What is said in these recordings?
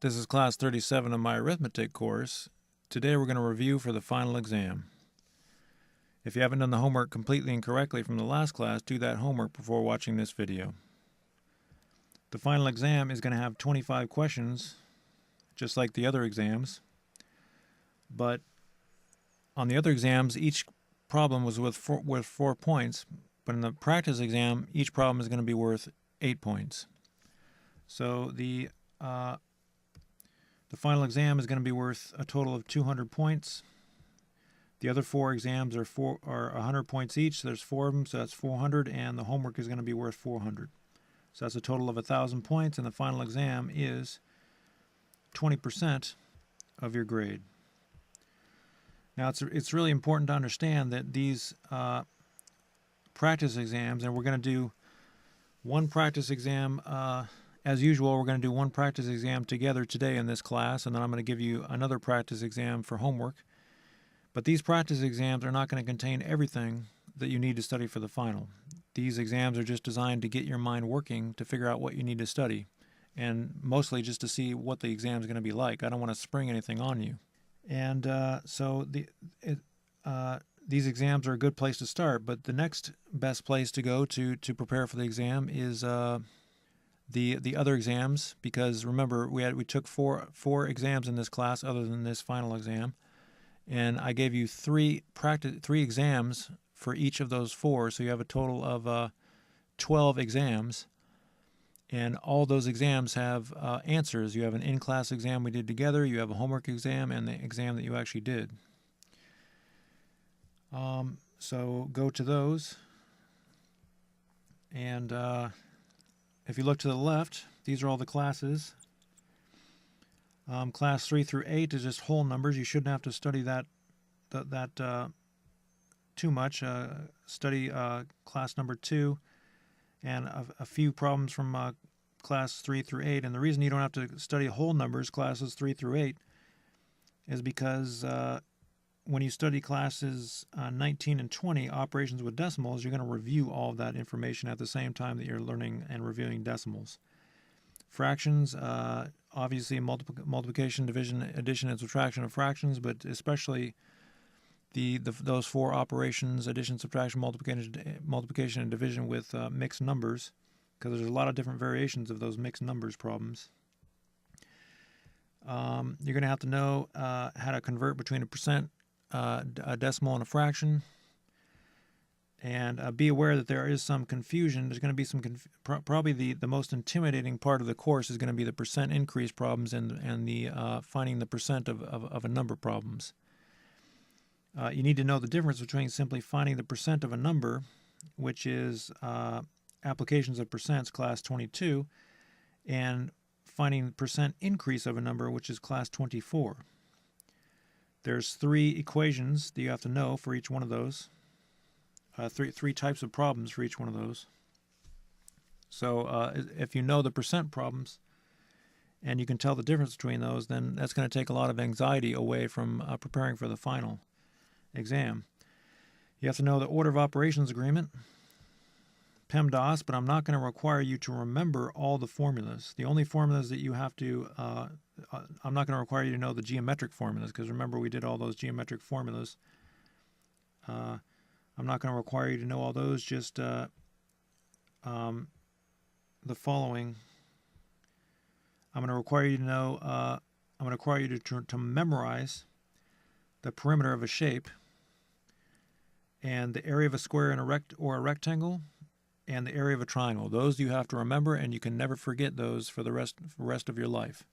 This is class 37 of my arithmetic course. Today we're going to review for the final exam. If you haven't done the homework completely and correctly from the last class, do that homework before watching this video. The final exam is going to have 25 questions, just like the other exams. But on the other exams, each problem was with 4 points. But in the practice exam, each problem is going to be worth 8 points. So the final exam is going to be worth a total of 200 points. The other 4 exams are 100 points each. So there's 4 of them, so that's 400, and the homework is going to be worth 400. So that's a total of 1,000 points, and the final exam is 20% of your grade. Now, it's really important to understand that these practice exams, and we're going to do one practice exam. As usual, we're going to do one practice exam together today in this class, and then I'm going to give you another practice exam for homework. But these practice exams are not going to contain everything that you need to study for the final. These exams are just designed to get your mind working to figure out what you need to study, and mostly just to see what the exam is going to be like. I don't want to spring anything on you. And these exams are a good place to start, but the next best place to go to prepare for the exam is the other exams, because remember we took four exams in this class other than this final exam, and I gave you three exams for each of those 4, so you have a total of 12 exams, and all those exams have answers. You have an in-class exam we did together, you have a homework exam, and the exam that you actually did. So go to those, and if you look to the left, these are all the classes. Class 3 through 8 is just whole numbers. You shouldn't have to study that too much. Study class number 2 and a few problems from class 3 through 8. And the reason you don't have to study whole numbers, classes 3 through 8, is because when you study classes 19 and 20, operations with decimals, you're going to review all of that information at the same time that you're learning and reviewing decimals. Fractions, obviously multiplication, division, addition, and subtraction of fractions, but especially those 4 operations, addition, subtraction, multiplication, and division with mixed numbers, because there's a lot of different variations of those mixed numbers problems. You're going to have to know how to convert between a percent, a decimal, and a fraction. And be aware that there is some confusion. There's going to be some probably the most intimidating part of the course is going to be the percent increase problems and the finding the percent of a number problems. You need to know the difference between simply finding the percent of a number, which is applications of percents, class 22, and finding the percent increase of a number, which is class 24. There's 3 equations that you have to know for each one of those. Three types of problems for each one of those. So if you know the percent problems and you can tell the difference between those, then that's going to take a lot of anxiety away from preparing for the final exam. You have to know the order of operations agreement, Pemdas, but I'm not going to require you to remember all the formulas. The only formulas that you have to, I'm not going to require you to know the geometric formulas, because remember we did all those geometric formulas. I'm not going to require you to know all those, just the following. I'm going to require you to know, I'm going to require you to memorize the perimeter of a shape and the area of a square in a rectangle and the area of a triangle. Those you have to remember, and you can never forget those for the rest of your life.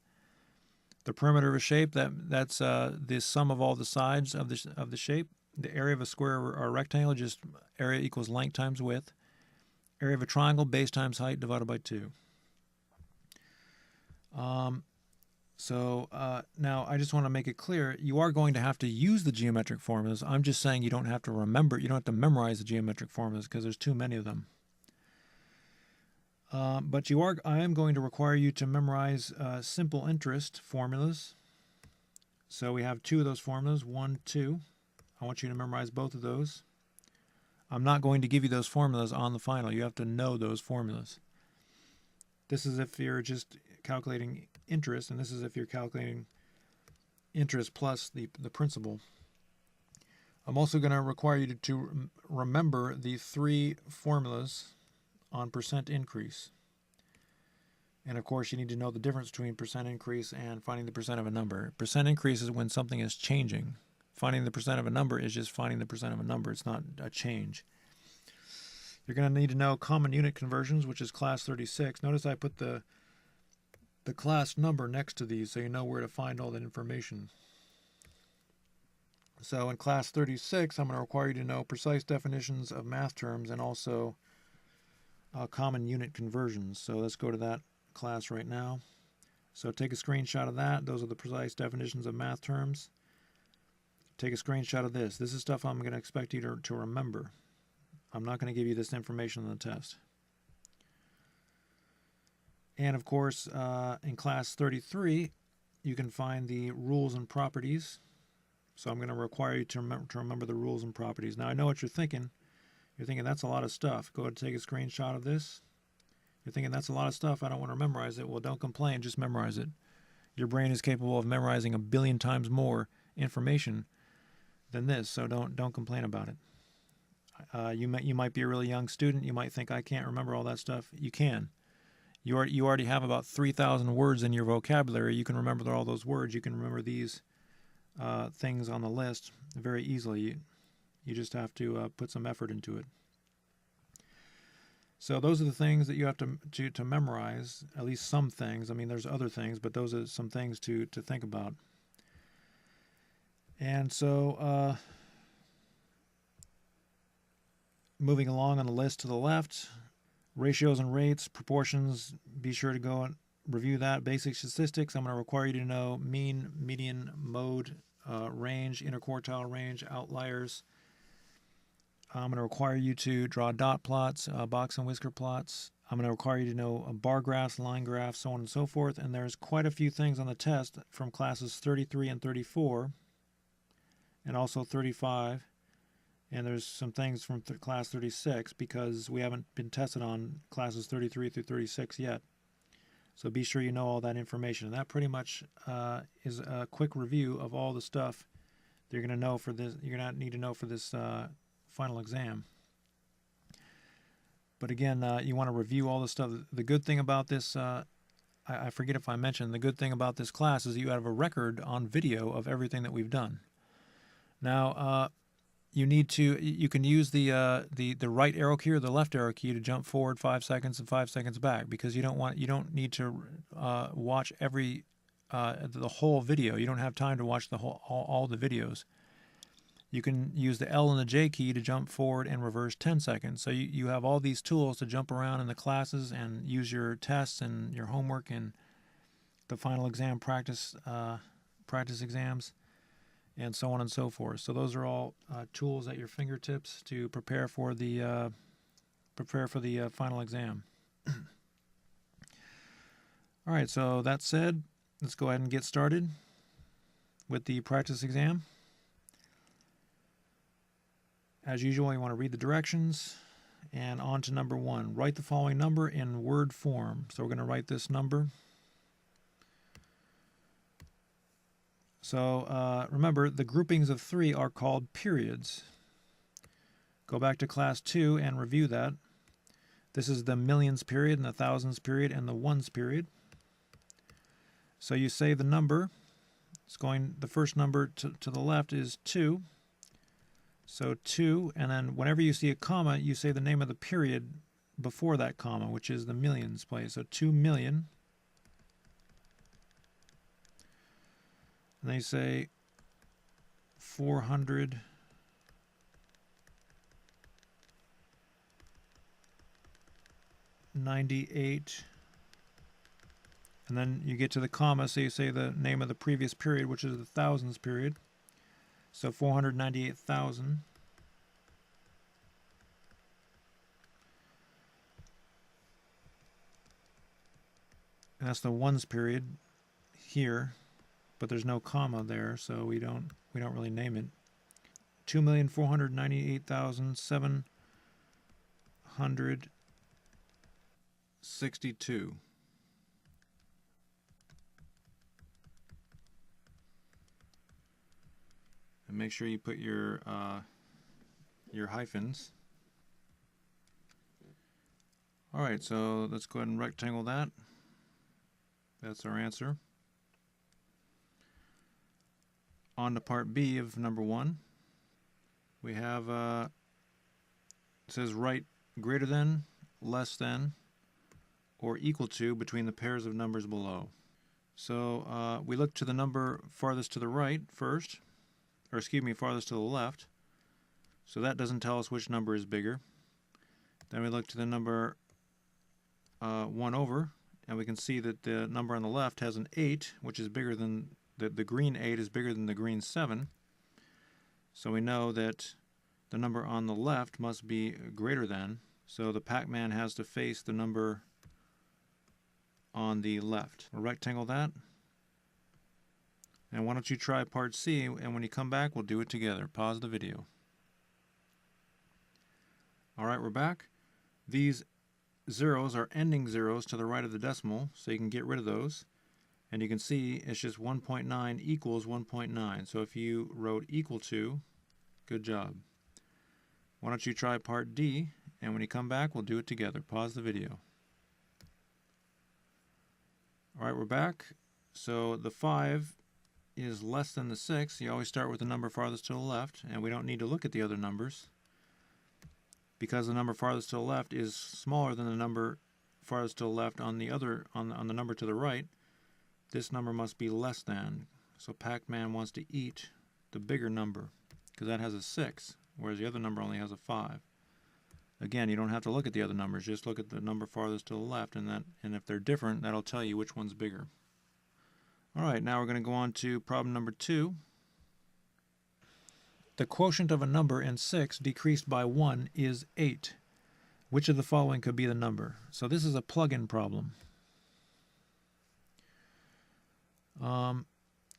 The perimeter of a shape, that's the sum of all the sides of the shape. The area of a square or a rectangle, just area equals length times width. Area of a triangle, base times height divided by 2. Now I just want to make it clear, you are going to have to use the geometric formulas. I'm just saying you don't have to remember, you don't have to memorize the geometric formulas because there's too many of them. But I am going to require you to memorize simple interest formulas. So we have 2 of those formulas, 1, 2. I want you to memorize both of those. I'm not going to give you those formulas on the final. You have to know those formulas. This is if you're just calculating interest, and this is if you're calculating interest plus the principal. I'm also going to require you to remember the 3 formulas on percent increase. And of course, you need to know the difference between percent increase and finding the percent of a number. Percent increase is when something is changing. Finding the percent of a number is just finding the percent of a number. It's not a change. You're going to need to know common unit conversions, which is class 36. Notice I put the class number next to these so you know where to find all that information. So in class 36, I'm going to require you to know precise definitions of math terms and also common unit conversions. So let's go to that class right now. So take a screenshot of that. Those are the precise definitions of math terms. Take a screenshot of this. This is stuff I'm going to expect you to remember. I'm not going to give you this information on the test. And of course, in class 33, you can find the rules and properties. So I'm going to require you to remember the rules and properties. Now I know what you're thinking. You're thinking that's a lot of stuff. Go ahead and take a screenshot of this. You're thinking that's a lot of stuff. I don't want to memorize it. Well, don't complain. Just memorize it. Your brain is capable of memorizing 1 billion times more information than this. So don't complain about it. You might be a really young student. You might think I can't remember all that stuff. You can. You already have about 3,000 words in your vocabulary. You can remember all those words. You can remember these things on the list very easily. You just have to put some effort into it. So those are the things that you have to memorize, at least some things. I mean, there's other things, but those are some things to think about. And so moving along on the list to the left, ratios and rates, proportions, be sure to go and review that. Basic statistics, I'm going to require you to know mean, median, mode, range, interquartile range, outliers. I'm going to require you to draw dot plots, box and whisker plots. I'm going to require you to know bar graphs, line graphs, so on and so forth. And there's quite a few things on the test from classes 33 and 34, and also 35. And there's some things from class 36 because we haven't been tested on classes 33 through 36 yet. So be sure you know all that information. And that pretty much is a quick review of all the stuff that you're going to know for this. You're going to need to know for this final exam. But again, you want to review all the stuff. The good thing about this, I forget if I mentioned, the good thing about this class is you have a record on video of everything that we've done. Now, you can use the right arrow key or the left arrow key to jump forward 5 seconds and 5 seconds back, because you don't need to watch the whole video. You don't have time to watch all the videos. You can use the L and the J key to jump forward and reverse 10 seconds. So you have all these tools to jump around in the classes and use your tests and your homework and the final exam practice exams, and so on and so forth. So those are all tools at your fingertips to prepare for the final exam. All right, so that said, let's go ahead and get started with the practice exam. As usual, you want to read the directions, and on to number 1. Write the following number in word form. So we're going to write this number. So remember, the groupings of 3 are called periods. Go back to class 2 and review that. This is the millions period and the thousands period and the ones period. So you say the number. The first number to the left is 2. So 2, and then whenever you see a comma, you say the name of the period before that comma, which is the millions place. So 2 million. And they say 498. And then you get to the comma, so you say the name of the previous period, which is the thousands period. So 498,000. And that's the ones period here, but there's no comma there, so we don't really name it. 2,498,762. And make sure you put your hyphens. Alright, so let's go ahead and rectangle that. That's our answer. On to part B of number 1. We have, it says write greater than, less than, or equal to between the pairs of numbers below. So we look to the number farthest to the right first, or excuse me, farthest to the left. So that doesn't tell us which number is bigger. Then we look to the number 1 over, and we can see that the number on the left has an 8, which is bigger than, the green 8 is bigger than the green 7. So we know that the number on the left must be greater than, so the Pac-Man has to face the number on the left. We'll rectangle that. And why don't you try part C, and when you come back, we'll do it together. Pause the video. Alright, we're back. These zeros are ending zeros to the right of the decimal, so you can get rid of those. And you can see it's just 1.9 equals 1.9. So if you wrote equal to, good job. Why don't you try part D, and when you come back, we'll do it together. Pause the video. Alright, we're back. So the 5 is less than the 6. You always start with the number farthest to the left, and we don't need to look at the other numbers, because the number farthest to the left is smaller than the number farthest to the left on the other on the number to the right. This number must be less than. So Pac-Man wants to eat the bigger number, because that has a 6, whereas the other number only has a 5. Again, you don't have to look at the other numbers, just look at the number farthest to the left, and if they're different, that'll tell you which one's bigger. Alright, now we're going to go on to problem number 2. The quotient of a number in 6 decreased by 1 is 8. Which of the following could be the number? So this is a plug-in problem.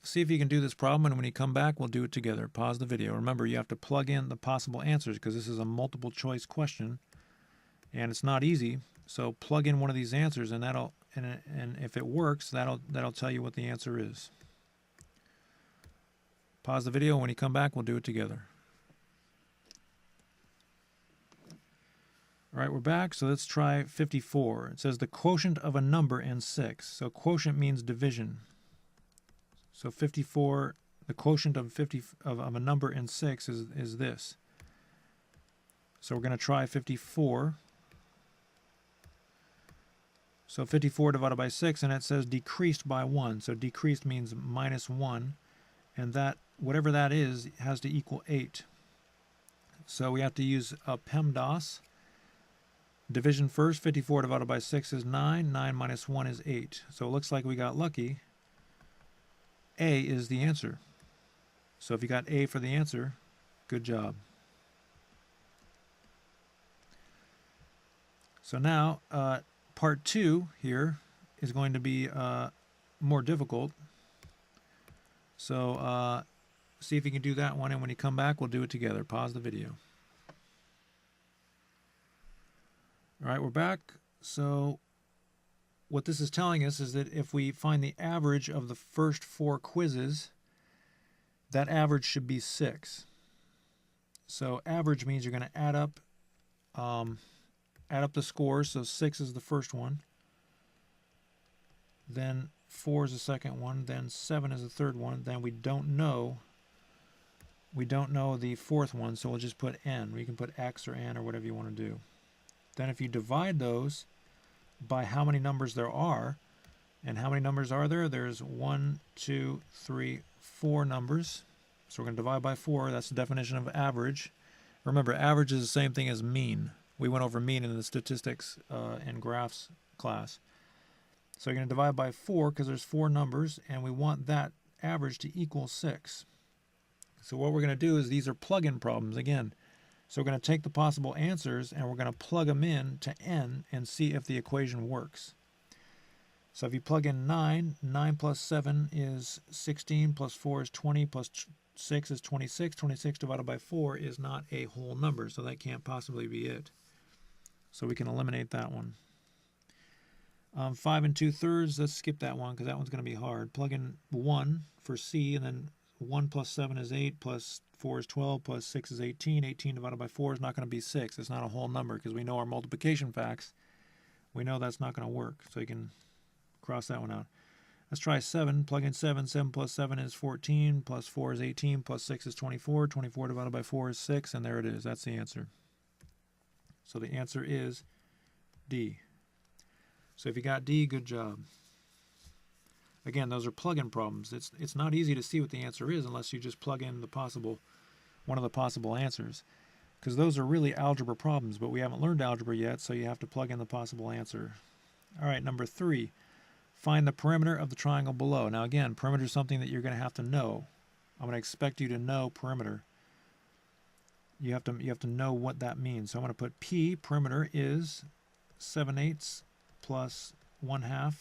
See if you can do this problem, and when you come back, we'll do it together. Pause the video. Remember, you have to plug in the possible answers, because this is a multiple choice question, and it's not easy. So plug in one of these answers, and and if it works, that'll tell you what the answer is. Pause the video. When you come back, we'll do it together. All right, we're back. So let's try 54. It says the quotient of a number in 6. So quotient means division. So 54, the quotient of a number in 6 is this. So we're going to try 54. So 54 divided by 6, and it says decreased by 1. So decreased means minus 1, and that, whatever that is, has to equal 8. So we have to use a Pemdas. Division first. 54 divided by 6 is 9. 9 minus 1 is 8. So it looks like we got lucky. A is the answer. So if you got A for the answer, good job. So now, part 2 here is going to be more difficult. So see if you can do that one, and when you come back, we'll do it together. Pause the video. All right, we're back. So what this is telling us is that if we find the average of the first 4 quizzes, that average should be 6. So average means you're going to add up the scores. So 6 is the first one, then 4 is the second one, then 7 is the third one, then we don't know the fourth one, so we'll just put n. We can put x or n or whatever you want to do. Then if you divide those by how many numbers there are, and how many numbers are there? There's 1, 2, 3, 4 numbers. So we're going to divide by 4. That's the definition of average. Remember, average is the same thing as mean. We went over mean in the statistics and graphs class. So you're going to divide by 4 because there's 4 numbers, and we want that average to equal 6. So what we're going to do is, these are plug-in problems again. So we're going to take the possible answers and we're going to plug them in to n and see if the equation works. So if you plug in 9, 9 plus 7 is 16, plus 4 is 20, plus 6 is 26. 26 divided by 4 is not a whole number, so that can't possibly be it. So we can eliminate that one. 5 2/3, let's skip that one because that one's going to be hard. Plug in 1 for C, and then 1 plus 7 is 8, plus 4 is 12, plus 6 is 18. 18 divided by 4 is not going to be 6. It's not a whole number because we know our multiplication facts. We know that's not going to work, so you can cross that one out. Let's try 7. Plug in 7. 7 plus 7 is 14, plus 4 is 18, plus 6 is 24. 24 divided by 4 is 6, and there it is. That's the answer. So the answer is D. So if you got D, good job. Again, those are plug-in problems. It's not easy to see what the answer is unless you just plug in one of the possible answers. Because those are really algebra problems, but we haven't learned algebra yet, so you have to plug in the possible answer. All right, number 3. Find the perimeter of the triangle below. Now again, perimeter is something that you're going to have to know. I'm going to expect you to know perimeter. You have to know what that means. So I'm going to put P, perimeter, is 7/8 plus 1/2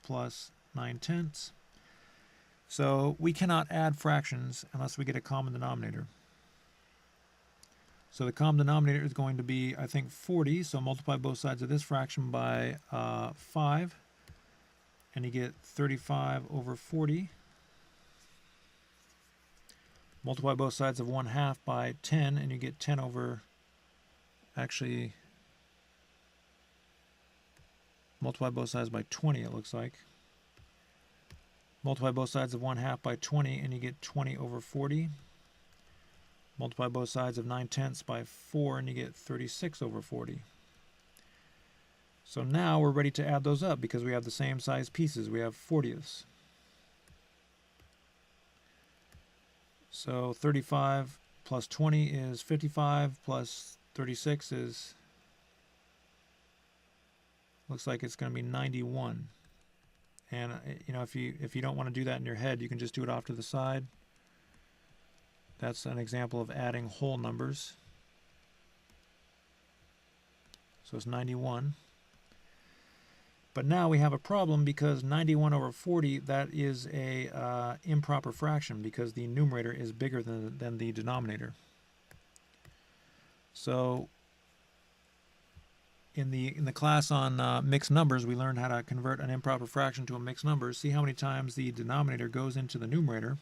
plus 9/10. So we cannot add fractions unless we get a common denominator. So the common denominator is going to be, I think, 40. So multiply both sides of this fraction by 5. And you get 35 over 40. Multiply both sides of 1/2 by 10, and you get 10 over, actually, multiply both sides by 20, it looks like. Multiply both sides of 1/2 by 20, and you get 20 over 40. Multiply both sides of 9/10 by 4, and you get 36 over 40. So now we're ready to add those up because we have the same size pieces. We have 40ths. So 35 plus 20 is 55, plus 36 is, looks like it's going to be 91. And if you don't want to do that in your head, you can just do it off to the side. That's an example of adding whole numbers. So it's 91. But now we have a problem because 91 over 40, that is a improper fraction because the numerator is bigger than the denominator. So in the class on mixed numbers, we learned how to convert an improper fraction to a mixed number. See how many times the denominator goes into the numerator.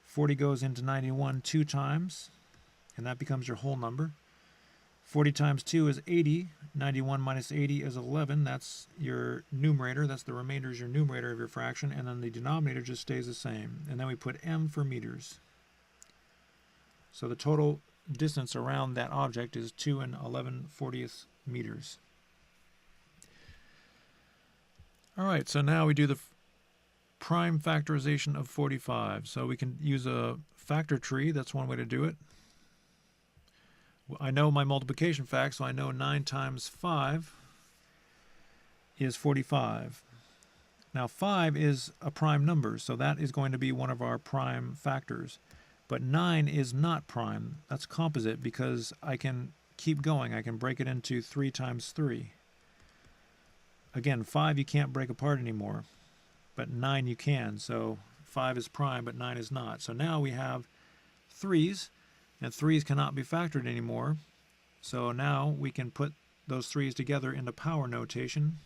40 goes into 91 2 times, and that becomes your whole number. 40 times 2 is 80. 91 minus 80 is 11. That's your numerator. That's the remainder is your numerator of your fraction. And then the denominator just stays the same. And then we put m for meters. So the total distance around that object is 2 and 11/40 meters. All right, so now we do the prime factorization of 45. So we can use a factor tree. That's one way to do it. I know my multiplication fact, so I know 9 times 5 is 45. Now 5 is a prime number, so that is going to be one of our prime factors. But 9 is not prime. That's composite because I can keep going. I can break it into 3 times 3. Again, 5 you can't break apart anymore, but 9 you can. So 5 is prime, but 9 is not. So now we have 3's. And 3's cannot be factored anymore. So now we can put those 3's together into power notation.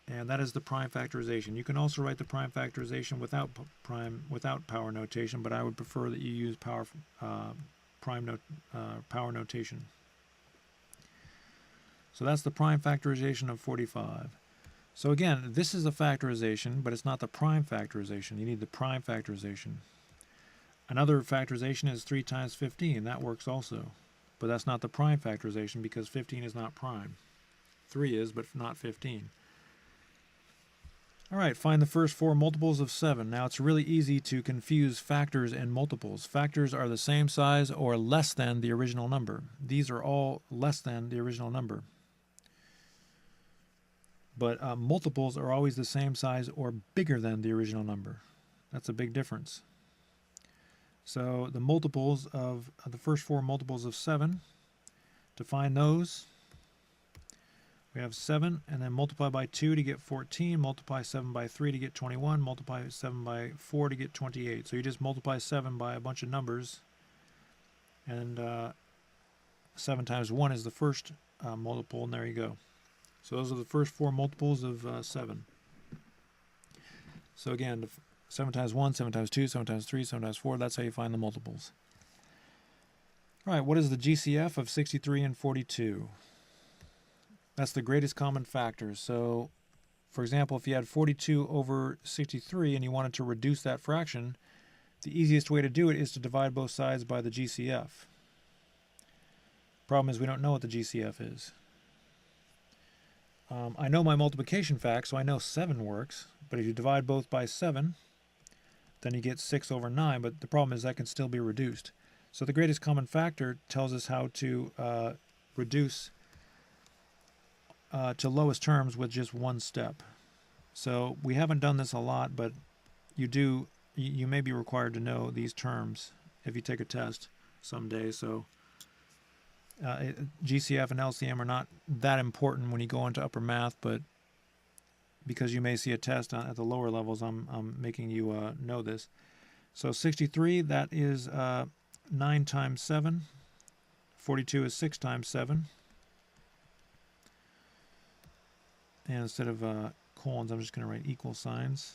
And that is the prime factorization. You can also write the prime factorization without power notation, but I would prefer that you use power notation. So that's the prime factorization of 45. So again, this is a factorization, but it's not the prime factorization. You need the prime factorization. Another factorization is 3 times 15. That works also. But that's not the prime factorization because 15 is not prime. 3 is, but not 15. All right, find the first 4 multiples of 7. Now it's really easy to confuse factors and multiples. Factors are the same size or less than the original number. These are all less than the original number. But multiples are always the same size or bigger than the original number. That's a big difference. So the multiples of the first 4 multiples of 7, to find those, we have 7, and then multiply by 2 to get 14, multiply 7 by 3 to get 21, multiply 7 by 4 to get 28. So you just multiply 7 by a bunch of numbers, and 7 times 1 is the first multiple, and there you go. So those are the first 4 multiples of 7. So again, 7 times 1, 7 times 2, 7 times 3, 7 times 4, that's how you find the multiples. All right, what is the GCF of 63 and 42? That's the greatest common factor. So, for example, if you had 42 over 63 and you wanted to reduce that fraction, the easiest way to do it is to divide both sides by the GCF. Problem is we don't know what the GCF is. I know my multiplication fact, so I know 7 works, but if you divide both by 7, then you get 6 over 9, but the problem is that can still be reduced. So the greatest common factor tells us how to reduce to lowest terms with just one step. So we haven't done this a lot, but you may be required to know these terms if you take a test someday. So GCF and LCM are not that important when you go into upper math, but because you may see a test at the lower levels, I'm making you know this. So 63, that is 9 times 7. 42 is 6 times 7. And instead of colons, I'm just going to write equal signs.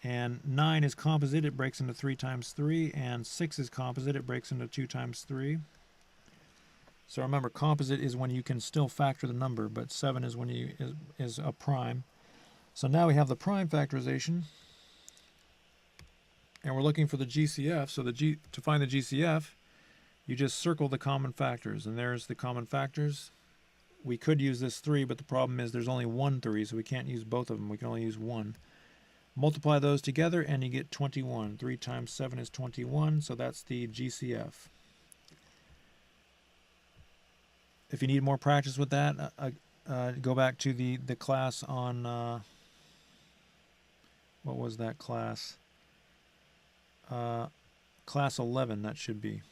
And 9 is composite, it breaks into 3 times 3, and 6 is composite, it breaks into 2 times 3. So remember, composite is when you can still factor the number, but 7 is when is a prime. So now we have the prime factorization, and we're looking for the GCF. So to find the GCF, you just circle the common factors, and there's the common factors. We could use this 3, but the problem is there's only one 3, so we can't use both of them. We can only use one. Multiply those together, and you get 21. 3 times 7 is 21, so that's the GCF. If you need more practice with that, go back to the class on, what was that class? Class 11, that should be.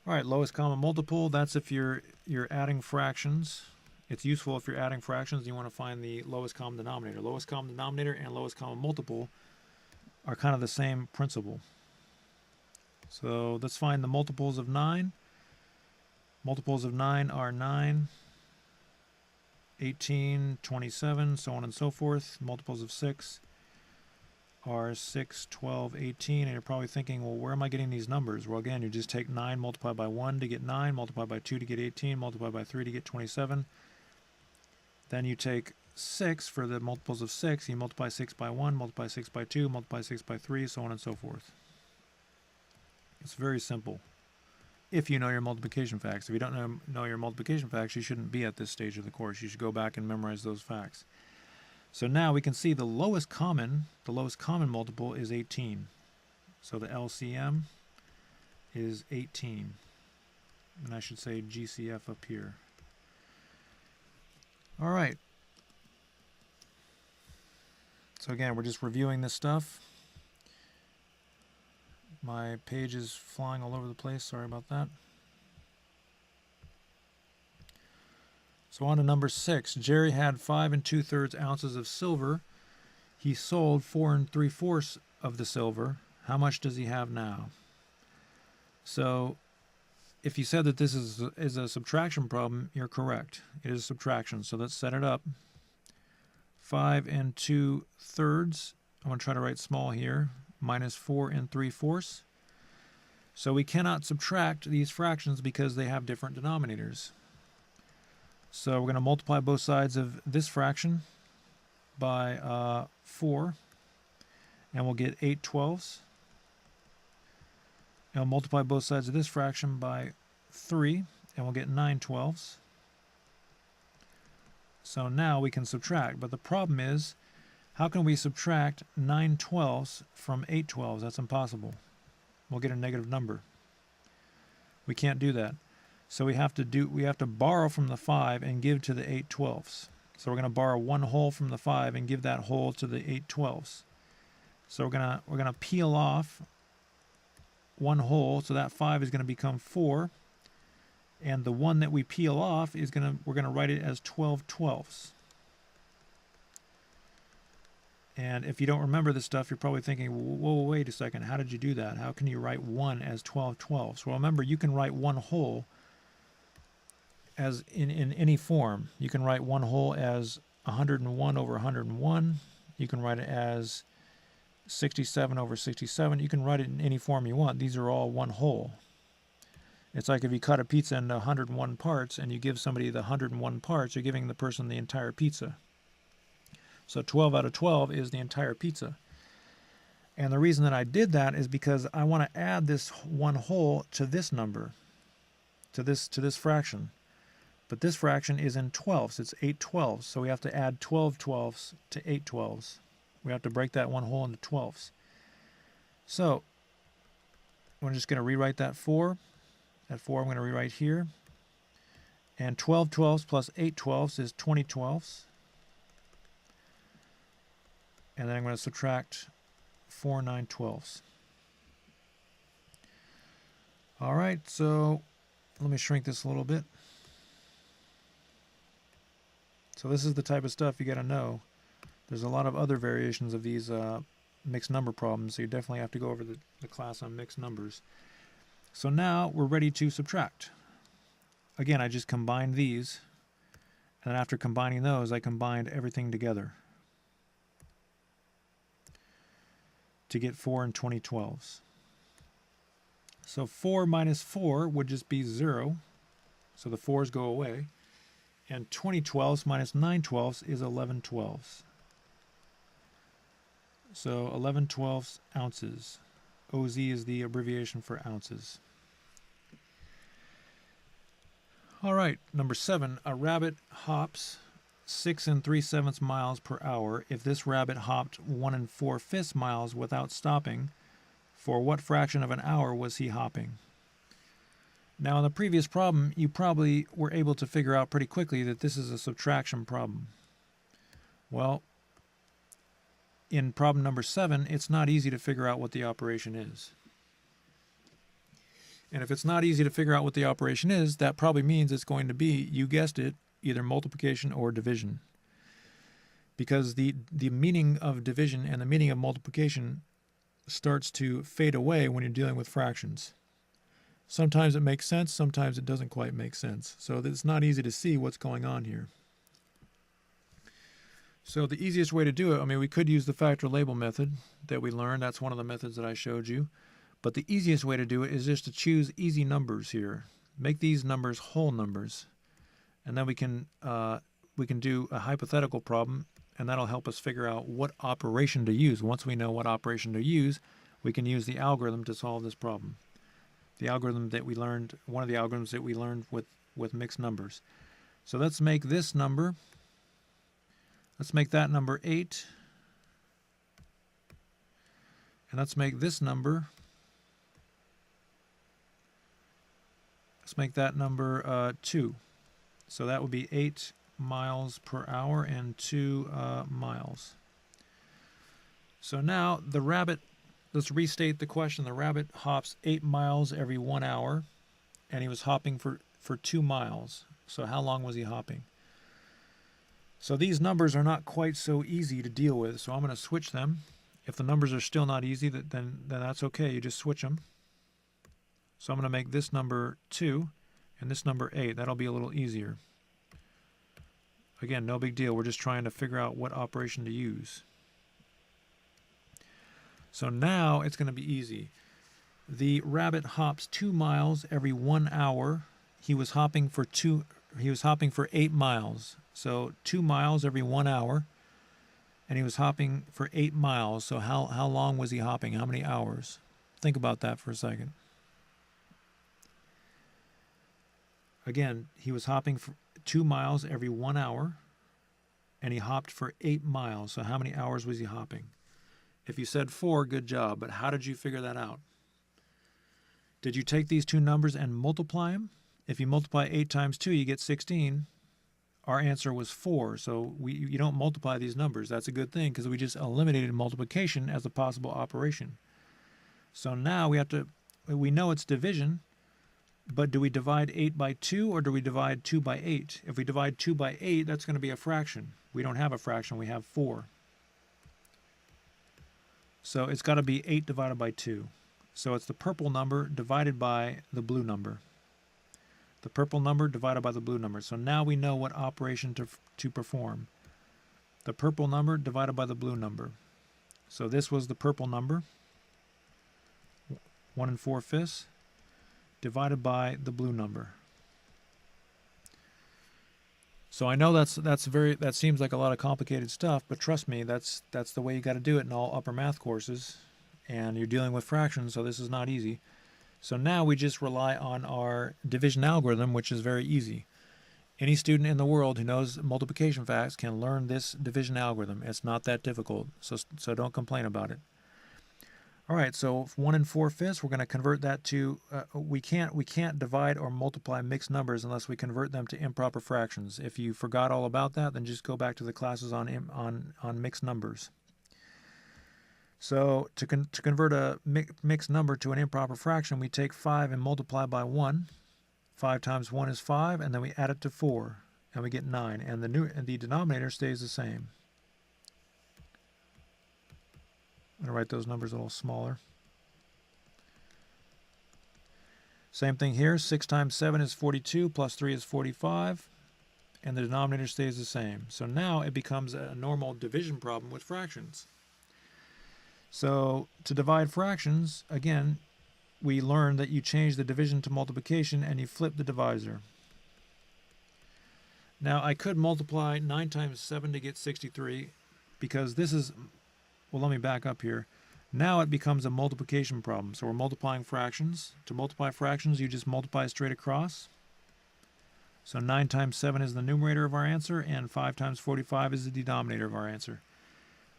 All right, lowest common multiple, that's if you're adding fractions. It's useful if you're adding fractions and you want to find the lowest common denominator. Lowest common denominator and lowest common multiple are kind of the same principle. So let's find the multiples of 9. Multiples of 9 are 9, 18, 27, so on and so forth. Multiples of 6 are 6, 12, 18, and you're probably thinking, well, where am I getting these numbers? Well, again, you just take 9, multiply by 1 to get 9, multiply by 2 to get 18, multiply by 3 to get 27. Then you take 6 for the multiples of 6, you multiply 6 by 1, multiply 6 by 2, multiply 6 by 3, so on and so forth. It's very simple if you know your multiplication facts. If you don't know your multiplication facts, you shouldn't be at this stage of the course. You should go back and memorize those facts. So now we can see the lowest common multiple is 18. So the LCM is 18. And I should say GCF up here. All right. So again, we're just reviewing this stuff. My page is flying all over the place. Sorry about that. So on to number 6. Jerry had 5 2/3 ounces of silver. He sold 4 3/4 of the silver. How much does he have now? So if you said that this is a subtraction problem, you're correct. It is subtraction. So let's set it up. 5 2/3. I'm going to try to write small here. Minus 4 3/4. So we cannot subtract these fractions because they have different denominators. So we're going to multiply both sides of this fraction by 4, and we'll get 8/12. And we'll multiply both sides of this fraction by 3, and we'll get 9/12. So now we can subtract, but the problem is, how can we subtract 9/12 from 8/12? That's impossible. We'll get a negative number. We can't do that. So we have to borrow from the 5 and give to the 8/12. So we're going to borrow one whole from the 5 and give that whole to the 8/12. So we're going to peel off one whole, so that 5 is going to become 4, and the one that we peel off is we're going to write it as 12/12. And if you don't remember this stuff, you're probably thinking, whoa, wait a second, how did you do that? How can you write 1 as 12/12? Well, remember, you can write one whole as in any form. You can write one whole as 101 over 101. You can write it as 67 over 67. You can write it in any form you want. These are all one whole. It's like if you cut a pizza into 101 parts and you give somebody the 101 parts, you're giving the person the entire pizza. So 12 out of 12 is the entire pizza. And the reason that I did that is because I want to add this one whole to this number, to this fraction. But this fraction is in 12ths. It's 8 12ths. So we have to add 12 12ths to 8 12ths. We have to break that one whole into 12ths. So we're just going to rewrite that 4. That 4 I'm going to rewrite here. And 12 12ths plus 8 12ths is 20 12ths. And then I'm going to subtract 4 9 12ths. All right, so let me shrink this a little bit. So this is the type of stuff you got to know. There's a lot of other variations of these mixed number problems, so you definitely have to go over the class on mixed numbers. So now we're ready to subtract. Again, I just combined these, and then after combining those, I combined everything together to get 4 and 20 12ths. So 4 minus 4 would just be 0, so the 4's go away. And 20 12ths minus 9 12ths is 11 12ths. So 11 12ths ounces. OZ is the abbreviation for ounces. All right, number 7. A rabbit hops 6 3/7 miles per hour. If this rabbit hopped 1 4/5 miles without stopping, for what fraction of an hour was he hopping? Now, in the previous problem, you probably were able to figure out pretty quickly that this is a subtraction problem. Well, in problem number 7, it's not easy to figure out what the operation is. And if it's not easy to figure out what the operation is, that probably means it's going to be, you guessed it, either multiplication or division. Because the meaning of division and the meaning of multiplication starts to fade away when you're dealing with fractions. Sometimes it makes sense, sometimes it doesn't quite make sense. So it's not easy to see what's going on here. So the easiest way to do it, I mean, we could use the factor label method that we learned. That's one of the methods that I showed you. But the easiest way to do it is just to choose easy numbers here. Make these numbers whole numbers. And then we can do a hypothetical problem, and that'll help us figure out what operation to use. Once we know what operation to use, we can use the algorithm to solve this problem. The algorithm that we learned, one of the algorithms that we learned with mixed numbers. So let's make this number, let's make that number 8. And let's make this number, let's make that number 2. So that would be 8 miles per hour and 2 miles. So now the rabbit, let's restate the question. The rabbit hops 8 miles every 1 hour, and he was hopping for 2 miles. So how long was he hopping? So these numbers are not quite so easy to deal with, so I'm going to switch them. If the numbers are still not easy, then that's okay. You just switch them. So I'm going to make this number 2 and this number 8. That'll be a little easier. Again, no big deal. We're just trying to figure out what operation to use. So now it's going to be easy. The rabbit hops 2 miles every 1 hour. He was hopping for 8 miles. So 2 miles every 1 hour. And he was hopping for 8 miles. So how long was he hopping? How many hours? Think about that for a second. Again, he was hopping for 2 miles every 1 hour. And he hopped for 8 miles. So how many hours was he hopping? If you said 4, good job. But how did you figure that out? Did you take these two numbers and multiply them? If you multiply 8 times 2, you get 16. Our answer was 4. So you don't multiply these numbers. That's a good thing because we just eliminated multiplication as a possible operation. So now we know it's division, but do we divide 8 by 2 or do we divide 2 by 8? If we divide 2 by 8, that's going to be a fraction. We don't have a fraction. We have 4. So it's got to be 8 divided by 2. So it's the purple number divided by the blue number. The purple number divided by the blue number. So now we know what operation to perform. The purple number divided by the blue number. So this was the purple number, 1 4/5, divided by the blue number. So I know that seems like a lot of complicated stuff, but trust me, that's the way you got to do it in all upper math courses, and you're dealing with fractions, so this is not easy. So now we just rely on our division algorithm, which is very easy. Any student in the world who knows multiplication facts can learn this division algorithm. It's not that difficult, so don't complain about it. All right, so 1 4/5, we're going to convert that to, we can't divide or multiply mixed numbers unless we convert them to improper fractions. If you forgot all about that, then just go back to the classes on mixed numbers. So to convert a mixed number to an improper fraction, we take 5 and multiply by 1. 5 times 1 is 5, and then we add it to 4, and we get 9, and the denominator stays the same. I'm going to write those numbers a little smaller. Same thing here. 6 times 7 is 42, plus 3 is 45, and the denominator stays the same. So now it becomes a normal division problem with fractions. So to divide fractions, again, we learned that you change the division to multiplication and you flip the divisor. Now I could multiply 9 times 7 to get 63 because this is, well, let me back up here. Now it becomes a multiplication problem. So we're multiplying fractions. To multiply fractions, you just multiply straight across. So 9 times 7 is the numerator of our answer, and 5 times 45 is the denominator of our answer.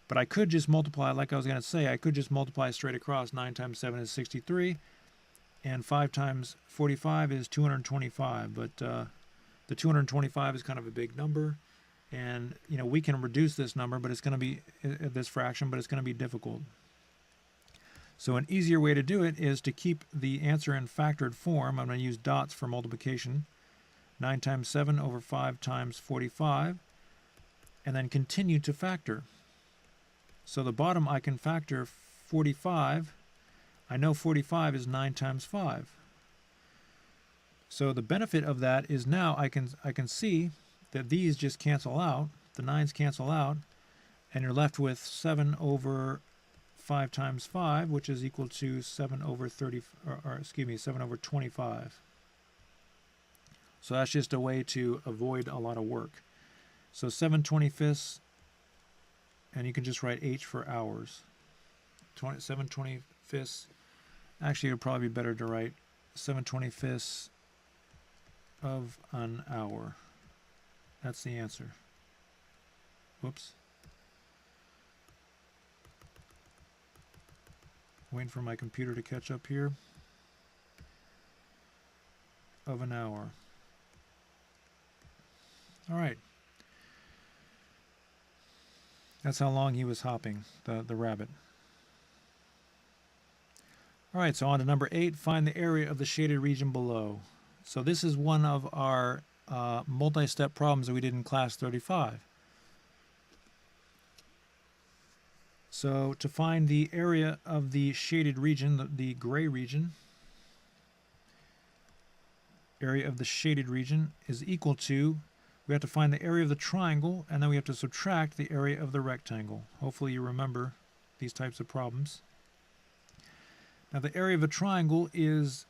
But I could just multiply, like I was going to say, I could just multiply straight across. 9 times 7 is 63, and 5 times 45 is 225. But the 225 is kind of a big number, and we can reduce this number, but it's going to be this fraction, but it's going to be difficult. So an easier way to do it is to keep the answer in factored form. I'm going to use dots for multiplication. 9 times 7 over 5 times 45, and then continue to factor. So the bottom I can factor 45. I know 45 is 9 times 5. So the benefit of that is now I can see that these just cancel out, the 9's cancel out, and you're left with 7 over 5 times 5, which is equal to 7 over 7 over 25. So that's just a way to avoid a lot of work. So 7/25, and you can just write H for hours. 7/25, actually it would probably be better to write 7/25 of an hour. That's the answer. Whoops. Waiting for my computer to catch up here. Of an hour. All right. That's how long he was hopping, the rabbit. All right, so on to number 8, find the area of the shaded region below. So this is one of our multi-step problems that we did in class 35. So to find the area of the shaded region, the gray region, area of the shaded region is equal to, we have to find the area of the triangle, and then we have to subtract the area of the rectangle. Hopefully you remember these types of problems. Now the area of a triangle is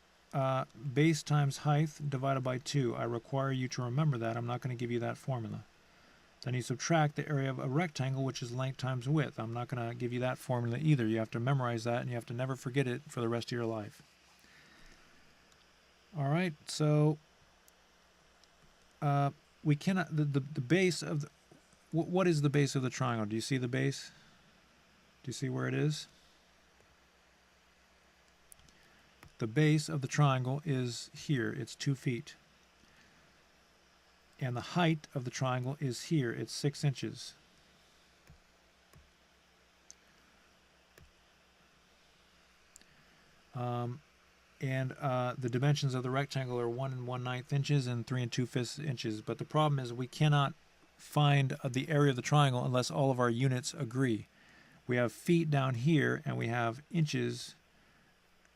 base times height divided by 2. I require you to remember that. I'm not going to give you that formula. Then you subtract the area of a rectangle, which is length times width. I'm not going to give you that formula either. You have to memorize that, and you have to never forget it for the rest of your life. All right, so we cannot, the base of the, what is the base of the triangle? Do you see the base? Do you see where it is? The base of the triangle is here. It's 2 feet. And the height of the triangle is here. It's 6 inches. The dimensions of the rectangle are 1 1/9 inches and 3 2/5 inches. But the problem is we cannot find the area of the triangle unless all of our units agree. We have feet down here and we have inches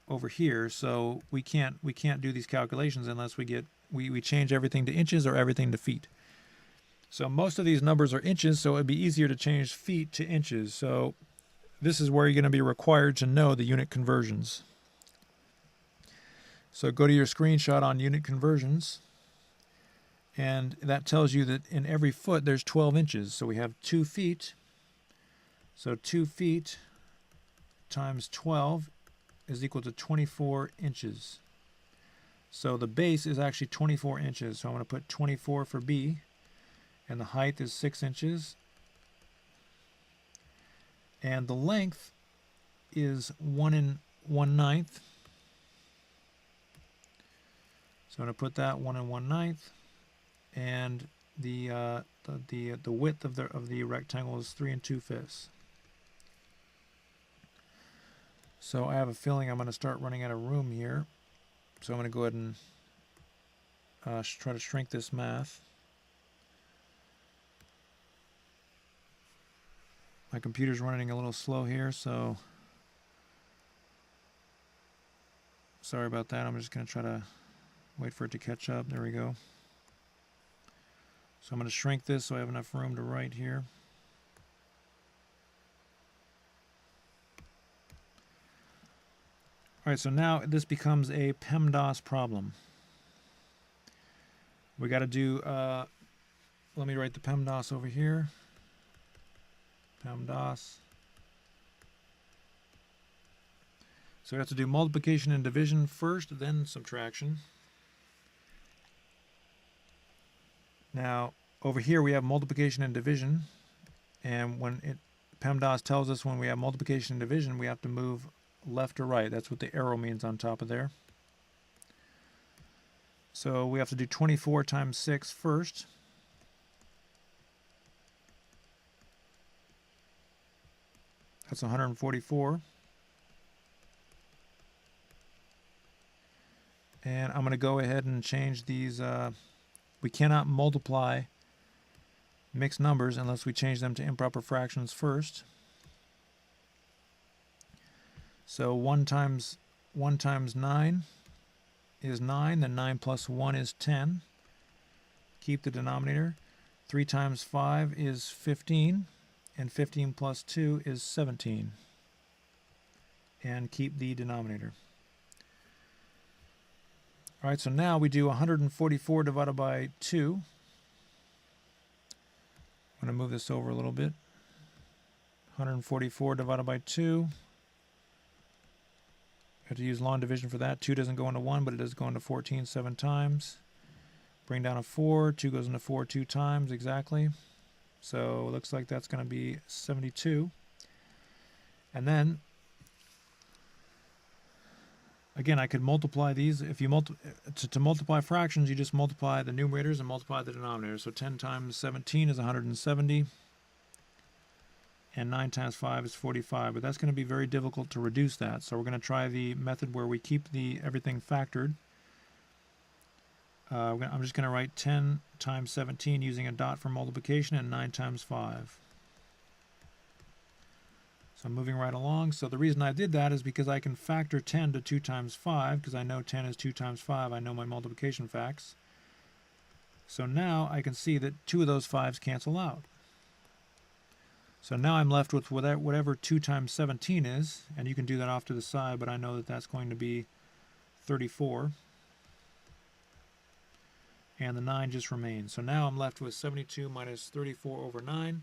over here, so we can't do these calculations unless we get we change everything to inches or everything to feet. So most of these numbers are inches, so it'd be easier to change feet to inches. So this is where you're going to be required to know the unit conversions. So go to your screenshot on unit conversions, and that tells you that in every foot there's 12 inches. So we have 2 feet. So 2 feet times 12 is equal to 24 inches. So the base is actually 24 inches. So I'm going to put 24 for B, and the height is 6 inches. And the length is 1 1/9. So I'm going to put that 1 1/9, and the width of the rectangle is 3 2/5. So I have a feeling I'm going to start running out of room here. So I'm going to go ahead and try to shrink this math. My computer's running a little slow here, so sorry about that. I'm just going to try to wait for it to catch up. There we go. So I'm going to shrink this so I have enough room to write here. All right, so now this becomes a Pemdas problem. We got to do, let me write the Pemdas over here. Pemdas. So we have to do multiplication and division first, then subtraction. Now, over here we have multiplication and division, and when Pemdas tells us when we have multiplication and division, we have to move left to right. That's what the arrow means on top of there. So we have to do 24 times 6 first. That's 144. And I'm going to go ahead and change these. We cannot multiply mixed numbers unless we change them to improper fractions first. So 1 times 9 is 9, then 9 plus 1 is 10. Keep the denominator. 3 times 5 is 15, and 15 plus 2 is 17. And keep the denominator. All right, so now we do 144 divided by 2. I'm going to move this over a little bit. 144 divided by 2. Have to use long division for that. 2 doesn't go into 1, but it does go into 14 7 times. Bring down a 4. 2 goes into 4 2 times exactly. So it looks like that's going to be 72. And then, again, I could multiply these. If you to multiply fractions, you just multiply the numerators and multiply the denominators. So 10 times 17 is 170. And 9 times 5 is 45, but that's going to be very difficult to reduce that. So we're going to try the method where we keep everything factored. I'm just going to write 10 times 17 using a dot for multiplication and 9 times 5. So I'm moving right along. So the reason I did that is because I can factor 10 to 2 times 5, because I know 10 is 2 times 5. I know my multiplication facts. So now I can see that 2 of those 5s cancel out. So now I'm left with whatever 2 times 17 is, and you can do that off to the side, but I know that that's going to be 34. And the 9 just remains. So now I'm left with 72 minus 34 over 9.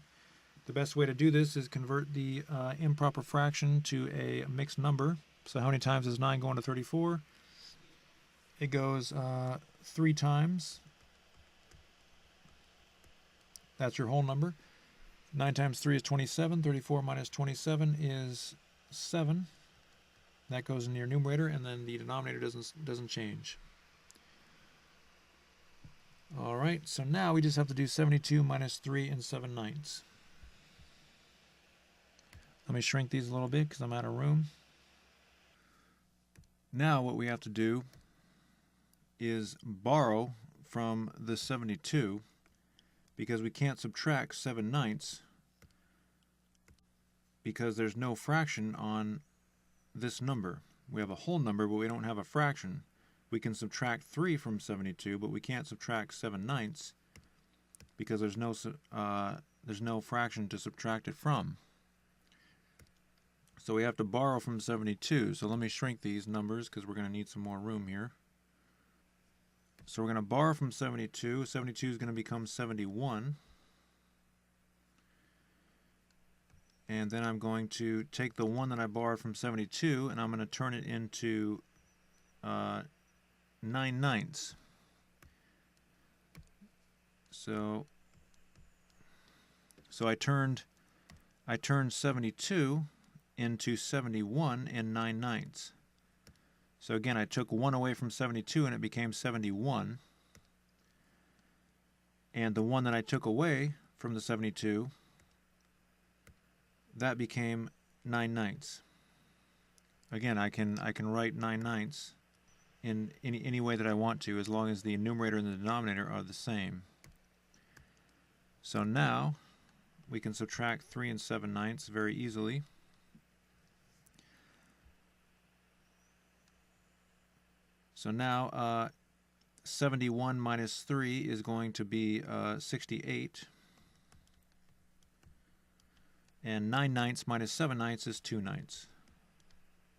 The best way to do this is convert the improper fraction to a mixed number. So how many times does 9 go into 34? It goes 3 times. That's your whole number. 9 times 3 is 27. 34 minus 27 is 7. That goes in your numerator, and then the denominator doesn't change. All right, so now we just have to do 72 minus 3 and 7/9. Let me shrink these a little bit because I'm out of room. Now what we have to do is borrow from the 72, because we can't subtract 7/9 because there's no fraction on this number. We have a whole number, but we don't have a fraction. we can subtract 3 from 72, but we can't subtract 7/9 because there's no fraction to subtract it from. So we have to borrow from 72. So let me shrink these numbers because we're going to need some more room here. So we're going to borrow from 72. 72 is going to become 71. And then I'm going to take the 1 that I borrowed from 72 and I'm going to turn it into 9/9. So I turned 72 into 71 and 9/9. So again, I took 1 away from 72 and it became 71. And the 1 that I took away from the 72, that became 9/9. Again, I can write 9/9 in any way that I want to, as long as the numerator and the denominator are the same. So now we can subtract 3 and 7/9 very easily. So now 71 minus 3 is going to be 68. And 9/9 minus 7/9 is 2/9.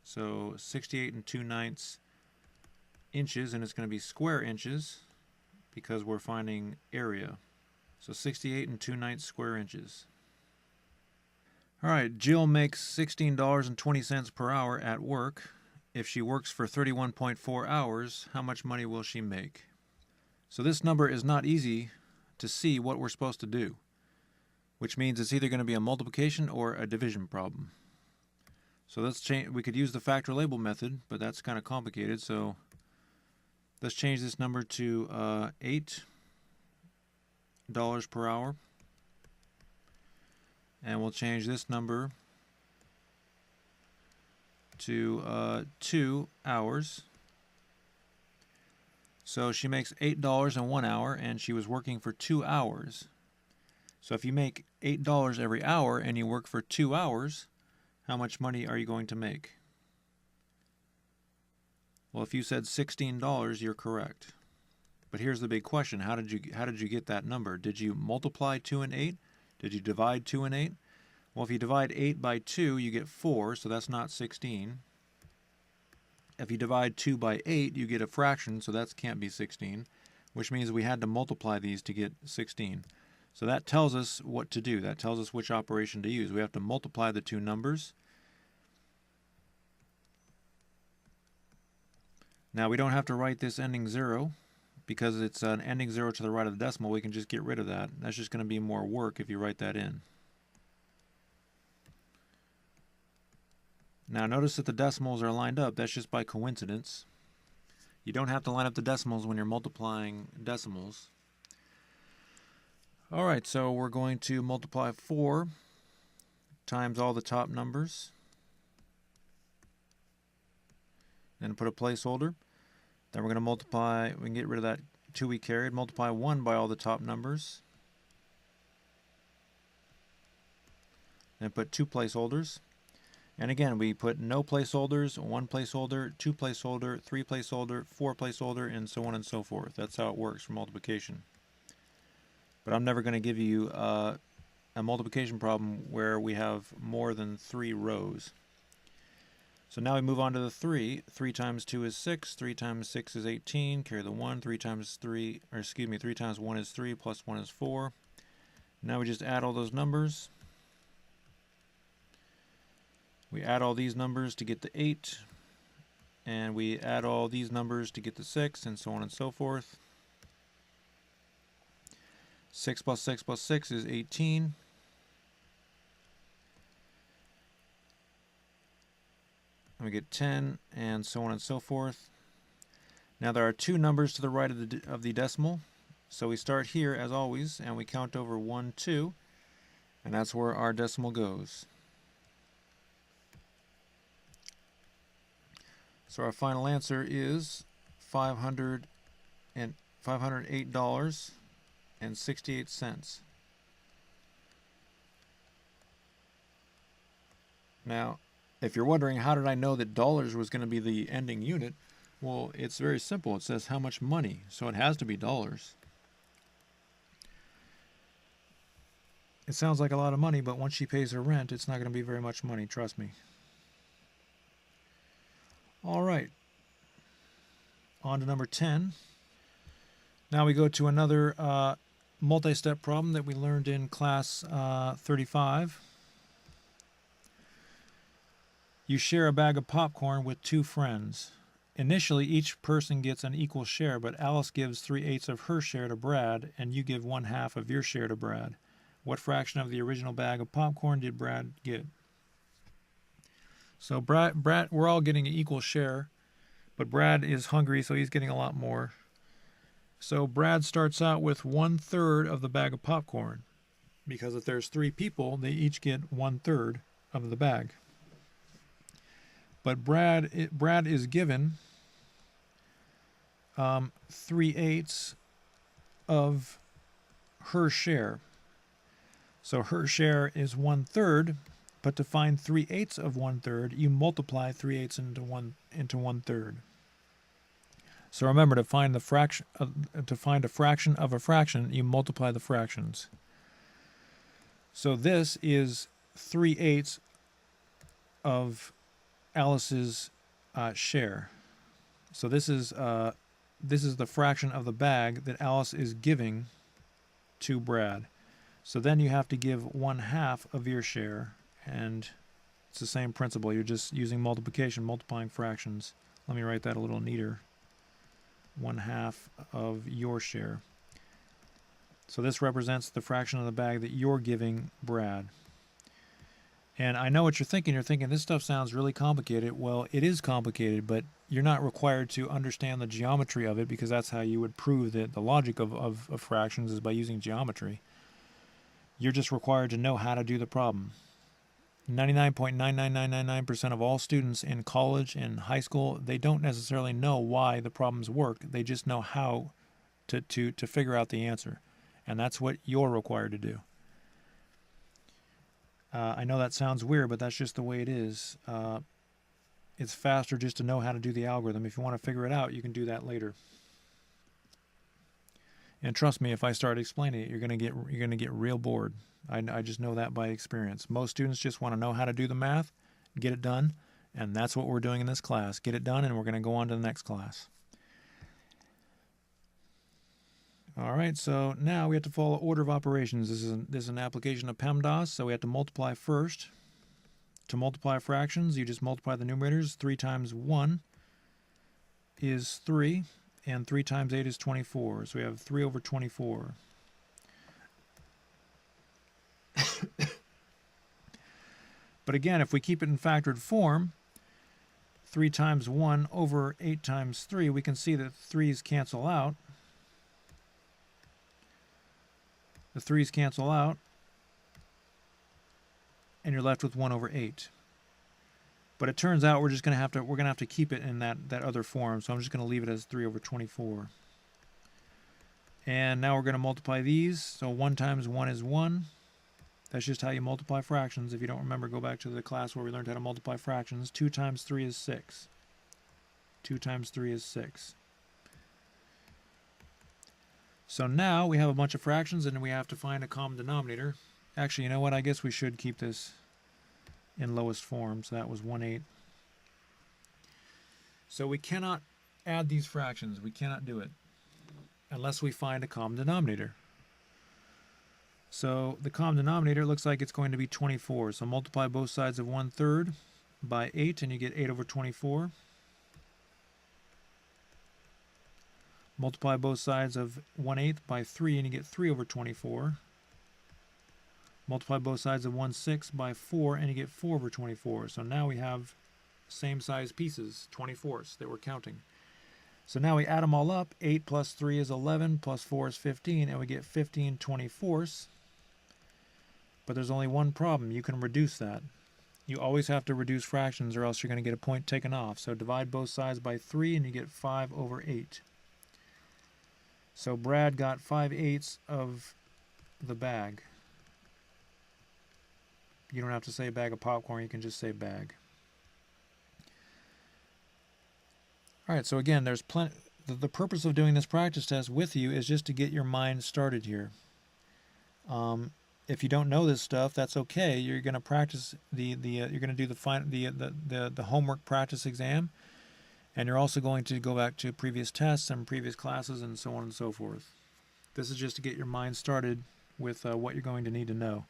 So 68 and 2/9 inches, and it's going to be square inches because we're finding area. So 68 and 2/9 square inches. All right, Jill makes $16.20 per hour at work. If she works for 31.4 hours, how much money will she make? So this number is not easy to see what we're supposed to do, which means it's either going to be a multiplication or a division problem. So let's change. We could use the factor label method, but that's kind of complicated. So let's change this number to $8 per hour. And we'll change this number to 2 hours. So she makes $8 in 1 hour, and she was working for 2 hours. So if you make $8 every hour and you work for 2 hours, how much money are you going to make? Well, if you said $16, you're correct. But here's the big question. How did you get that number? Did you multiply 2 and 8? Did you divide 2 and 8? Well, if you divide 8 by 2, you get 4, so that's not 16. If you divide 2 by 8, you get a fraction, so that can't be 16, which means we had to multiply these to get 16. So that tells us what to do. That tells us which operation to use. We have to multiply the two numbers. Now we don't have to write this ending 0 because it's an ending 0 to the right of the decimal. We can just get rid of that. That's just going to be more work if you write that in. Now notice that the decimals are lined up. That's just by coincidence. You don't have to line up the decimals when you're multiplying decimals. Alright, so we're going to multiply 4 times all the top numbers. And put a placeholder. Then we're going to multiply, we can get rid of that 2 we carried, multiply 1 by all the top numbers. And put 2 placeholders. And again, we put no placeholders, 1 placeholder, 2 placeholder, 3 placeholder, 4 placeholder, and so on and so forth. That's how it works for multiplication. But I'm never going to give you a multiplication problem where we have more than 3 rows. So now we move on to the 3. 3 times 2 is 6. 3 times 6 is 18. Carry the 1. 3 times 3 times 1 is 3, plus 1 is 4. Now we just add all those numbers. We add all these numbers to get the 8. And we add all these numbers to get the 6, and so on and so forth. 6 plus 6 plus 6 is 18. And we get 10, and so on and so forth. Now there are 2 numbers to the right of the decimal. So we start here as always, and we count over 1, 2, and that's where our decimal goes. So our final answer is $508.68. Now, if you're wondering how did I know that dollars was going to be the ending unit, Well, it's very simple. It says how much money, so it has to be dollars. It sounds like a lot of money, but once she pays her rent, it's not going to be very much money, trust me. All right. On to number 10. Now we go to another multi-step problem that we learned in class 35. You share a bag of popcorn with 2 friends. Initially, each person gets an equal share, but Alice gives 3/8 of her share to Brad, and you give 1/2 of your share to Brad. What fraction of the original bag of popcorn did Brad get? So Brad, we're all getting an equal share, but Brad is hungry, so he's getting a lot more. So Brad starts out with 1/3 of the bag of popcorn, because if there's 3 people, they each get 1/3 of the bag. But Brad is given 3/8 of her share. So her share is 1/3, but to find 3/8 of 1/3, you multiply 3/8 into 1/3. So remember, to find a fraction of a fraction, you multiply the fractions. So this is 3/8 of Alice's share. So this is the fraction of the bag that Alice is giving to Brad. So then you have to give 1/2 of your share, and it's the same principle. You're just using multiplication, multiplying fractions. Let me write that a little neater. 1/2 of your share. So this represents the fraction of the bag that you're giving Brad. And I know what you're thinking. You're thinking, this stuff sounds really complicated. Well, it is complicated, but you're not required to understand the geometry of it, because that's how you would prove that the logic of fractions is by using geometry. You're just required to know how to do the problem. 99.99999% of all students in college and high school, they don't necessarily know why the problems work. They just know how to figure out the answer. And that's what you're required to do. I know that sounds weird, but that's just the way it is. It's faster just to know how to do the algorithm. If you want to figure it out, you can do that later. And trust me, if I start explaining it, you're gonna get real bored. I just know that by experience. Most students just want to know how to do the math, get it done, and that's what we're doing in this class. Get it done, and we're going to go on to the next class. All right, so now we have to follow order of operations. This is an application of Pemdas, so we have to multiply first. To multiply fractions, you just multiply the numerators. 3 times 1 is 3, and 3 times 8 is 24. So we have 3 over 24. But again, if we keep it in factored form, 3 times 1 over 8 times 3, we can see that 3's cancel out. The 3's cancel out, and you're left with 1 over 8. But it turns out we're gonna have to keep it in that other form. So I'm just gonna leave it as 3 over 24. And now we're gonna multiply these. So 1 times 1 is 1. That's just how you multiply fractions. If you don't remember, go back to the class where we learned how to multiply fractions. 2 times 3 is 6. 2 times 3 is 6. So now we have a bunch of fractions, and we have to find a common denominator. Actually, you know what? I guess we should keep this in lowest form. So that was 1/8. So we cannot add these fractions. We cannot do it unless we find a common denominator. So the common denominator looks like it's going to be 24. So multiply both sides of 1/3 by 8, and you get 8 over 24. Multiply both sides of 1/8 by 3, and you get 3 over 24. Multiply both sides of 1/6 by 4, and you get 4 over 24. So now we have same size pieces, 24ths, that we're counting. So now we add them all up. 8 plus 3 is 11, plus 4 is 15, and we get 15 24ths. But there's only one problem. You can reduce that. You always have to reduce fractions, or else you're going to get a point taken off. So divide both sides by 3, and you get 5 over 8. So Brad got 5/8 of the bag. You don't have to say bag of popcorn. You can just say bag. All right, so again, there's plenty. The purpose of doing this practice test with you is just to get your mind started here. If you don't know this stuff, that's okay. You're going to practice you're going to do the homework practice exam, and you're also going to go back to previous tests and previous classes and so on and so forth. This is just to get your mind started with what you're going to need to know.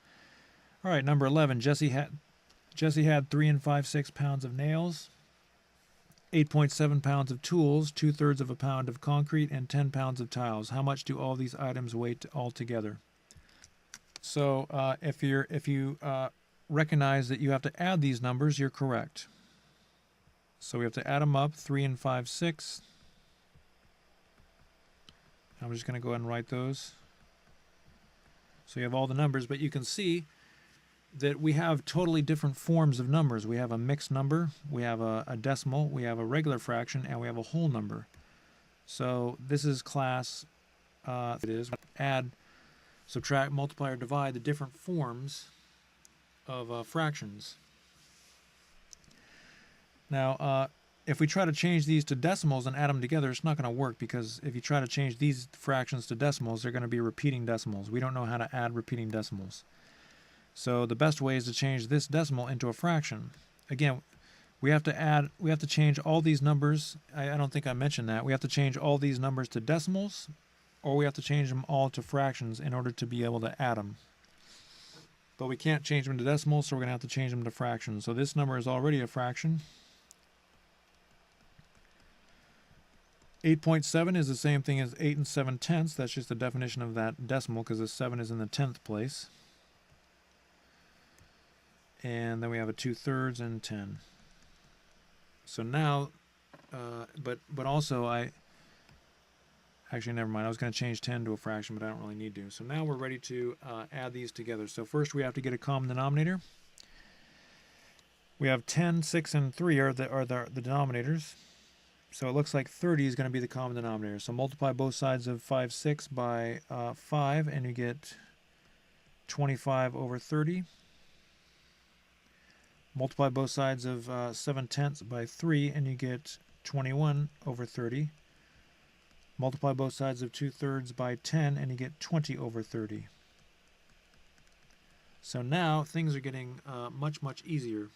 All right, number 11. Jesse had 3 5/6 pounds of nails, 8.7 pounds of tools, 2/3 of a pound of concrete, and 10 pounds of tiles. How much do all these items weigh altogether? So if you recognize that you have to add these numbers, you're correct. So we have to add them up, 3 5/6. I'm just going to go ahead and write those. So you have all the numbers, but you can see that we have totally different forms of numbers. We have a mixed number, we have a decimal, we have a regular fraction, and we have a whole number. So this is class, it is add, subtract, multiply, or divide the different forms of fractions. Now, if we try to change these to decimals and add them together, it's not going to work, because if you try to change these fractions to decimals, they're going to be repeating decimals. We don't know how to add repeating decimals. So the best way is to change this decimal into a fraction. Again, we have to change all these numbers. I don't think I mentioned that. We have to change all these numbers to decimals, or we have to change them all to fractions in order to be able to add them. But we can't change them to decimals, so we're going to have to change them to fractions. So this number is already a fraction. 8.7 is the same thing as 8 7/10. That's just the definition of that decimal, because the 7 is in the 10th place. And then we have a 2/3 and 10. So now, but also actually never mind. I was going to change 10 to a fraction, but I don't really need to. So now we're ready to add these together. So first we have to get a common denominator. We have 10, 6, and 3 are the denominators. So it looks like 30 is going to be the common denominator. So multiply both sides of 5, 6 by 5, and you get 25 over 30. Multiply both sides of 7/10 by 3, and you get 21 over 30. Multiply both sides of 2/3 by 10, and you get 20 over 30. So now things are getting much, much easier.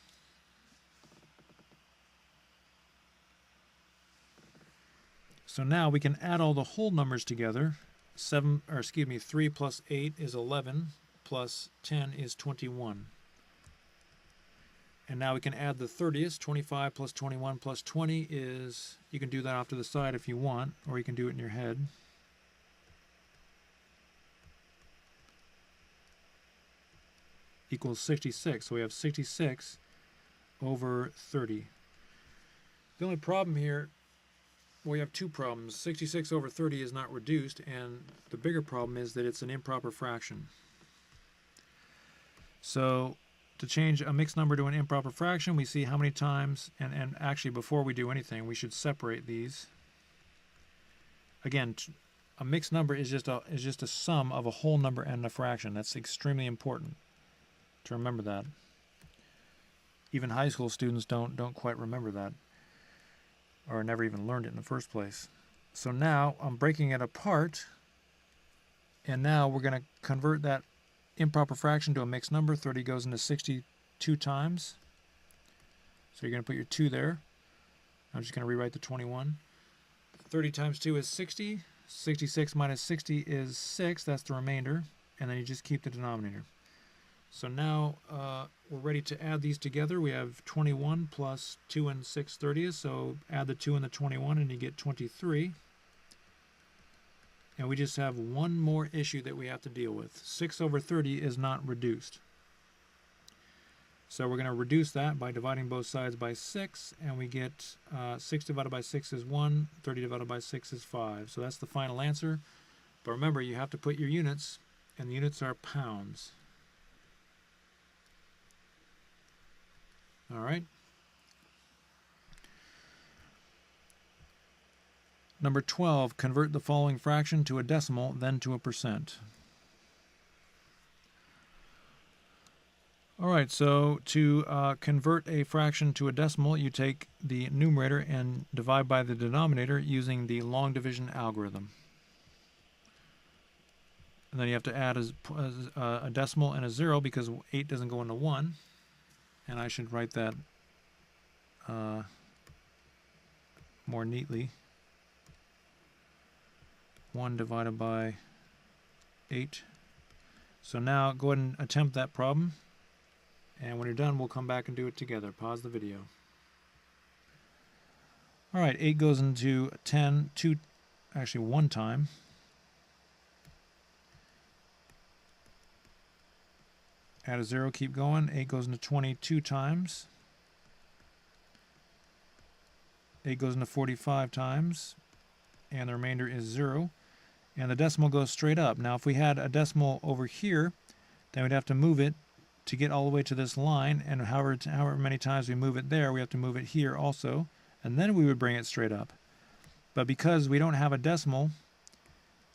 So now we can add all the whole numbers together. 3 plus 8 is 11, plus 10 is 21. And now we can add the 30ths. 25 plus 21 plus 20 is, you can do that off to the side if you want, or you can do it in your head. Equals 66. So we have 66 over 30. The only problem here, well, we have two problems. 66 over 30 is not reduced, and the bigger problem is that it's an improper fraction. So to change a mixed number to an improper fraction, we see how many times, and actually before we do anything, we should separate these. Again, a mixed number is just a sum of a whole number and a fraction. That's extremely important to remember that. Even high school students don't quite remember that, or never even learned it in the first place. So now I'm breaking it apart, and now we're going to convert that improper fraction to a mixed number. 30 goes into 62 times. So you're going to put your 2 there. I'm just going to rewrite the 21. 30 times 2 is 60. 66 minus 60 is 6. That's the remainder. And then you just keep the denominator. So now we're ready to add these together. We have 21 plus 2 and 6/30. So add the 2 and the 21 and you get 23. And we just have one more issue that we have to deal with. 6 over 30 is not reduced. So we're going to reduce that by dividing both sides by 6, and we get 6 divided by 6 is 1, 30 divided by 6 is 5. So that's the final answer. But remember, you have to put your units, and the units are pounds. All right. Number 12, convert the following fraction to a decimal, then to a percent. All right, so to convert a fraction to a decimal, you take the numerator and divide by the denominator using the long division algorithm. And then you have to add a decimal and a 0 because 8 doesn't go into 1. And I should write that more neatly. 1 divided by 8. So now go ahead and attempt that problem. And when you're done, we'll come back and do it together. Pause the video. All right, 8 goes into 10, actually one time. Add a 0, keep going. 8 goes into 22 times. 8 goes into 45 times. And the remainder is 0. And the decimal goes straight up. Now, if we had a decimal over here, then we'd have to move it to get all the way to this line, and however many times we move it there, we have to move it here also, and then we would bring it straight up. But because we don't have a decimal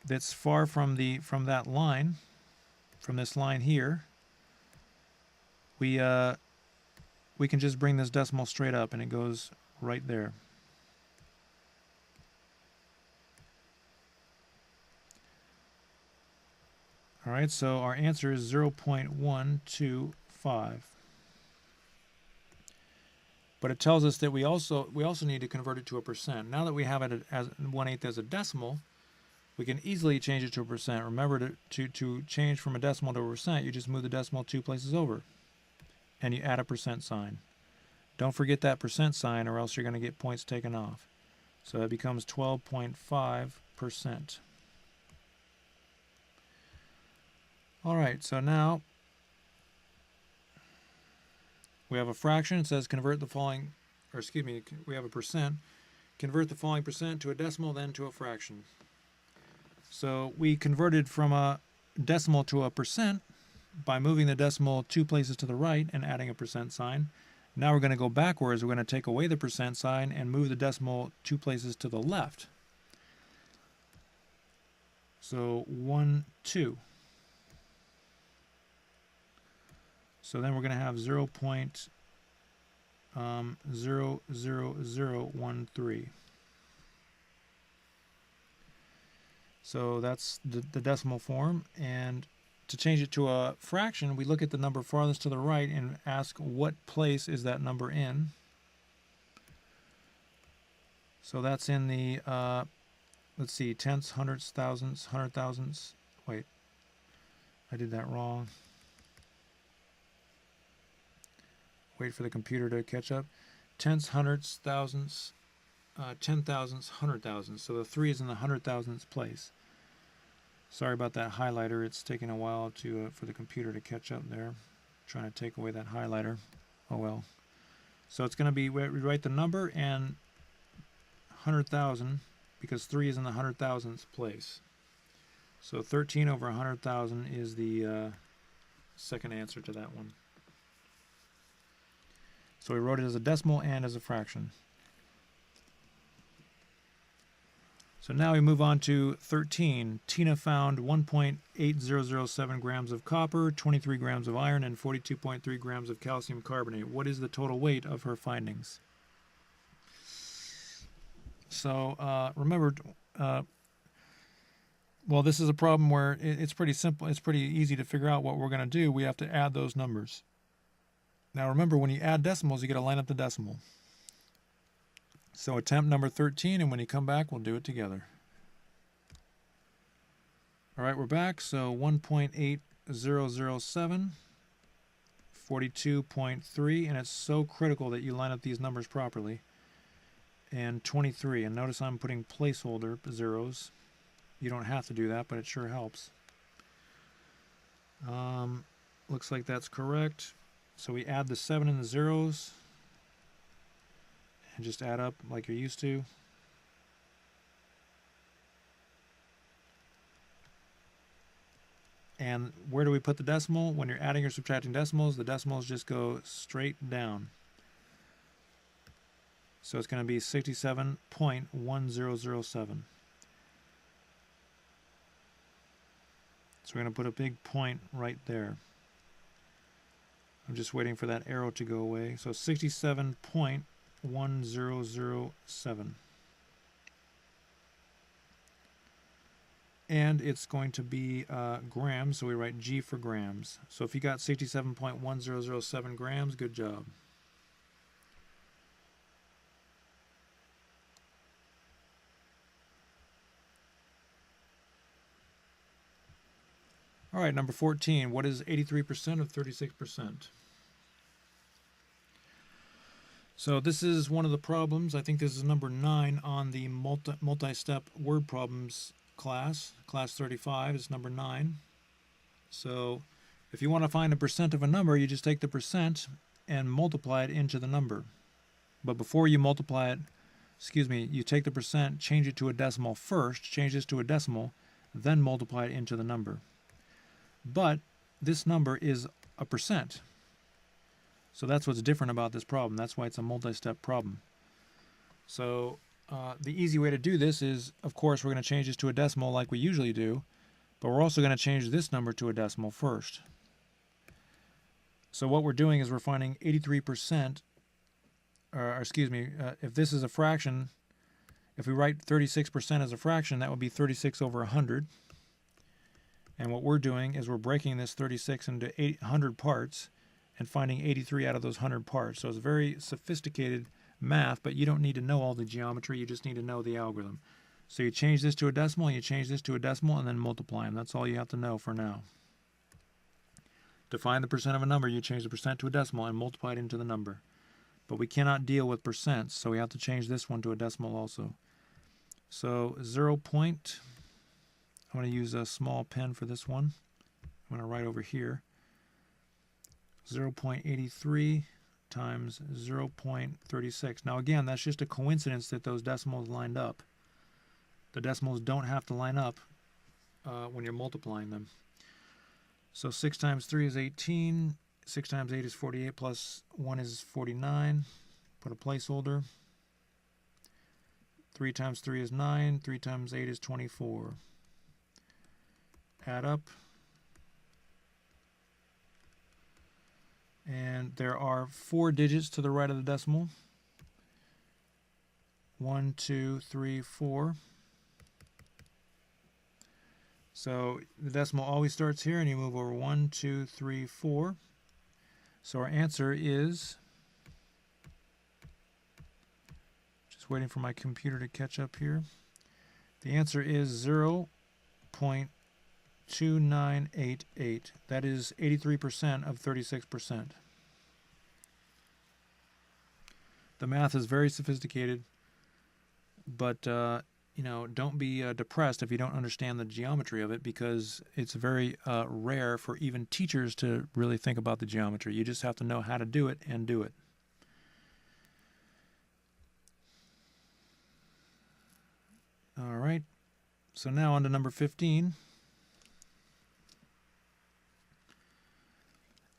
that's far from that line, from this line here, we can just bring this decimal straight up, and it goes right there. All right, so our answer is 0.125. But it tells us that we also need to convert it to a percent. Now that we have it as 1/8 as a decimal, we can easily change it to a percent. Remember, to change from a decimal to a percent, you just move the decimal 2 places over, and you add a percent sign. Don't forget that percent sign, or else you're going to get points taken off. So it becomes 12.5%. All right, so now we have a fraction. It says convert the following, or excuse me, we have a percent. Convert the following percent to a decimal, then to a fraction. So we converted from a decimal to a percent by moving the decimal 2 places to the right and adding a percent sign. Now we're going to go backwards. We're going to take away the percent sign and move the decimal 2 places to the left. So 1, 2. So then we're going to have 0.00013. So that's the decimal form. And to change it to a fraction, we look at the number farthest to the right and ask what place is that number in. So that's in the, let's see, tenths, hundredths, thousandths, 100,000ths. Wait, I did that wrong. Wait for the computer to catch up. Tenths, hundredths, thousandths, 10,000ths, 100,000ths. So the 3 is in the 100,000ths place. Sorry about that highlighter. It's taking a while for the computer to catch up there. Trying to take away that highlighter. Oh well. So it's going to be, we write the number and 100,000 because 3 is in the 100,000ths place. So 13 over 100,000 is the second answer to that one. So we wrote it as a decimal and as a fraction. So now we move on to 13. Tina found 1.8007 grams of copper, 23 grams of iron, and 42.3 grams of calcium carbonate. What is the total weight of her findings? So remember, well, this is a problem where it's pretty simple. It's pretty easy to figure out what we're going to do. We have to add those numbers. Now remember, when you add decimals, you got to line up the decimal. So attempt number 13, and when you come back, we'll do it together. All right, we're back. So 1.8007, 42.3, and it's so critical that you line up these numbers properly. And 23, and notice I'm putting placeholder zeros. You don't have to do that, but it sure helps. Looks like that's correct. So we add the 7 and the zeros and just add up like you're used to. And where do we put the decimal? When you're adding or subtracting decimals, the decimals just go straight down. So it's going to be 67.1007. So we're going to put a big point right there. I'm just waiting for that arrow to go away. So 67.1007. And it's going to be grams, so we write G for grams. So if you got 67.1007 grams, good job. All right, number 14. What is 83% of 36%? So this is one of the problems. I think this is number 9 on the multi-step word problems class. Class 35 is number 9. So if you want to find a percent of a number, you just take the percent and multiply it into the number. But before you multiply it, you take the percent, change it to a decimal first, change this to a decimal, then multiply it into the number. But this number is a percent. So that's what's different about this problem. That's why it's a multi-step problem. So the easy way to do this is, of course, we're going to change this to a decimal like we usually do, but we're also going to change this number to a decimal first. So what we're doing is we're finding 83%, if this is a fraction, if we write 36% as a fraction, that would be 36 over 100. And what we're doing is we're breaking this 36 into 800 parts and finding 83 out of those 100 parts. So it's very sophisticated math, but you don't need to know all the geometry. You just need to know the algorithm. So you change this to a decimal, you change this to a decimal, and then multiply them. That's all you have to know for now. To find the percent of a number, you change the percent to a decimal and multiply it into the number. But we cannot deal with percents, so we have to change this one to a decimal also. So 0. I'm going to use a small pen for this one. I'm going to write over here 0.83 times 0.36. Now again, that's just a coincidence that those decimals lined up. The decimals don't have to line up when you're multiplying them. So 6 times 3 is 18, 6 times 8 is 48, plus 1 is 49. Put a placeholder. 3 times 3 is 9, 3 times 8 is 24. Add up. And there are 4 digits to the right of the decimal. 1, 2, 3, 4. So the decimal always starts here, and you move over 1, 2, 3, 4. So our answer is, just waiting for my computer to catch up here. The answer is 0.2988. That is 83% of 36%. The math is very sophisticated, but don't be depressed if you don't understand the geometry of it, because it's very rare for even teachers to really think about the geometry. You just have to know how to do it and do it. All right, so now on to number 15.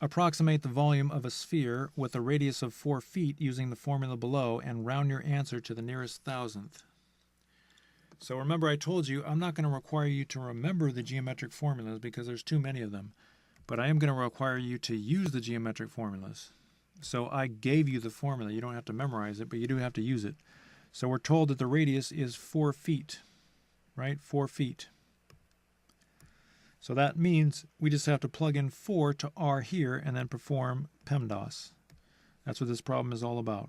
Approximate the volume of a sphere with a radius of 4 feet using the formula below and round your answer to the nearest thousandth. So remember, I told you I'm not going to require you to remember the geometric formulas because there's too many of them, but I am going to require you to use the geometric formulas. So I gave you the formula. You don't have to memorize it, but you do have to use it. So we're told that the radius is 4 feet, right? 4 feet. So that means we just have to plug in 4 to r here and then perform Pemdas. That's what this problem is all about.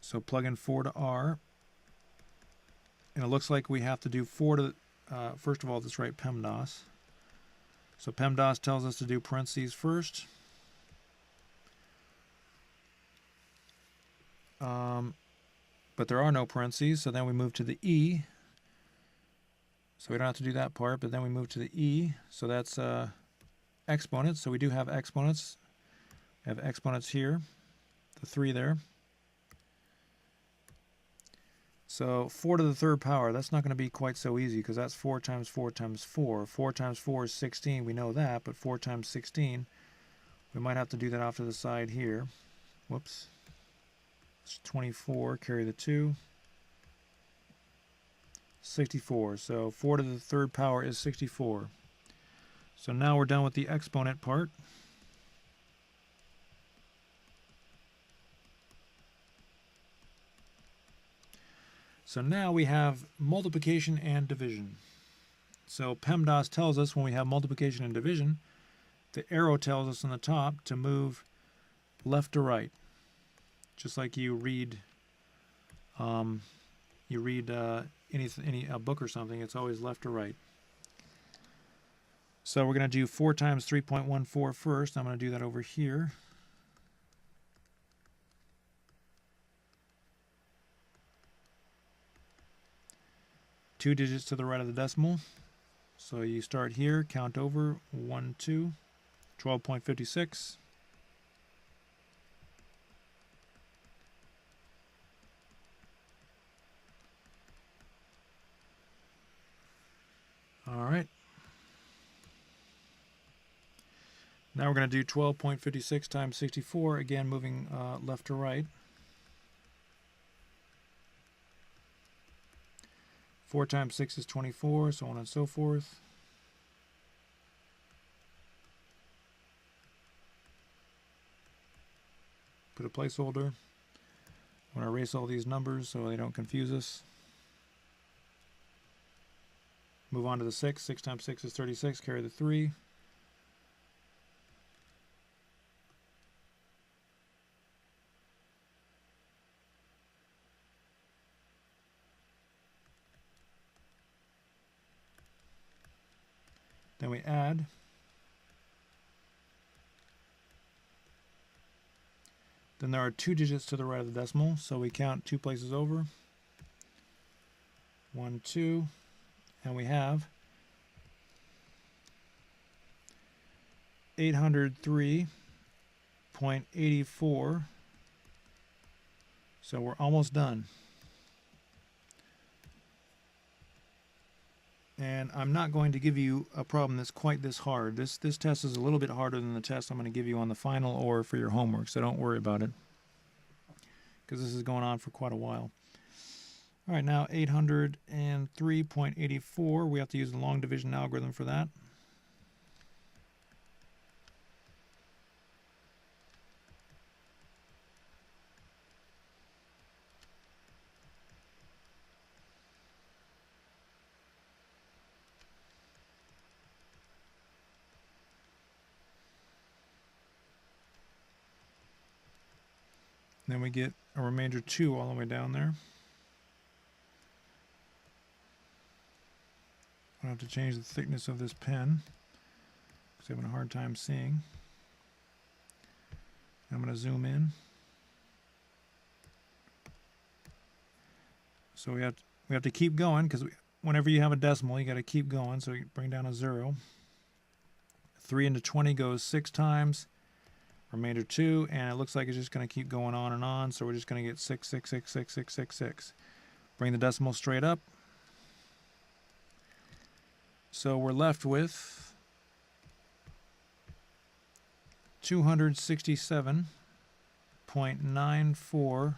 So plug in 4 to r. And it looks like we have to do 4 to, first of all, let's write Pemdas. So Pemdas tells us to do parentheses first. But there are no parentheses, so then we move to the E. So we don't have to do that part, but then we move to the E. So that's exponents. So we do have exponents. We have exponents here, the 3 there. So 4 to the 3rd power, that's not going to be quite so easy because that's 4 times 4 times 4. 4 times 4 is 16, we know that, but 4 times 16, we might have to do that off to the side here. Whoops. It's 24, carry the 2. 64. So 4 to the third power is 64. So now we're done with the exponent part. So now we have multiplication and division. So Pemdas tells us when we have multiplication and division, the arrow tells us on the top to move left to right. Just like you read a book or something, it's always left to right. So we're going to do 4 times 3.14 first. I'm going to do that over here. Two digits to the right of the decimal. So you start here, count over, 1, 2, 12.56. All right. Now we're going to do 12.56 times 64, again moving left to right. 4 times 6 is 24, so on and so forth. Put a placeholder. I'm going to erase all these numbers so they don't confuse us. Move on to the 6. 6 times 6 is 36, carry the 3. Then we add. Then there are 2 digits to the right of the decimal, so we count 2 places over. 1, 2, and we have 803.84. So we're almost done. And I'm not going to give you a problem that's quite this hard. This test is a little bit harder than the test I'm going to give you on the final or for your homework, so don't worry about it, because this is going on for quite a while. All right, now 803.84. We have to use the long division algorithm for that. Then we get a remainder 2 all the way down there. I have to change the thickness of this pen because I'm having a hard time seeing. I'm going to zoom in. So we have to keep going, because whenever you have a decimal, you got to keep going. So you bring down a 0. 3 into 20 goes 6 times. Remainder 2, and it looks like it's just going to keep going on and on, so we're just going to get 6, 6, 6, 6, 6, 6, 6. Bring the decimal straight up. So we're left with 267.94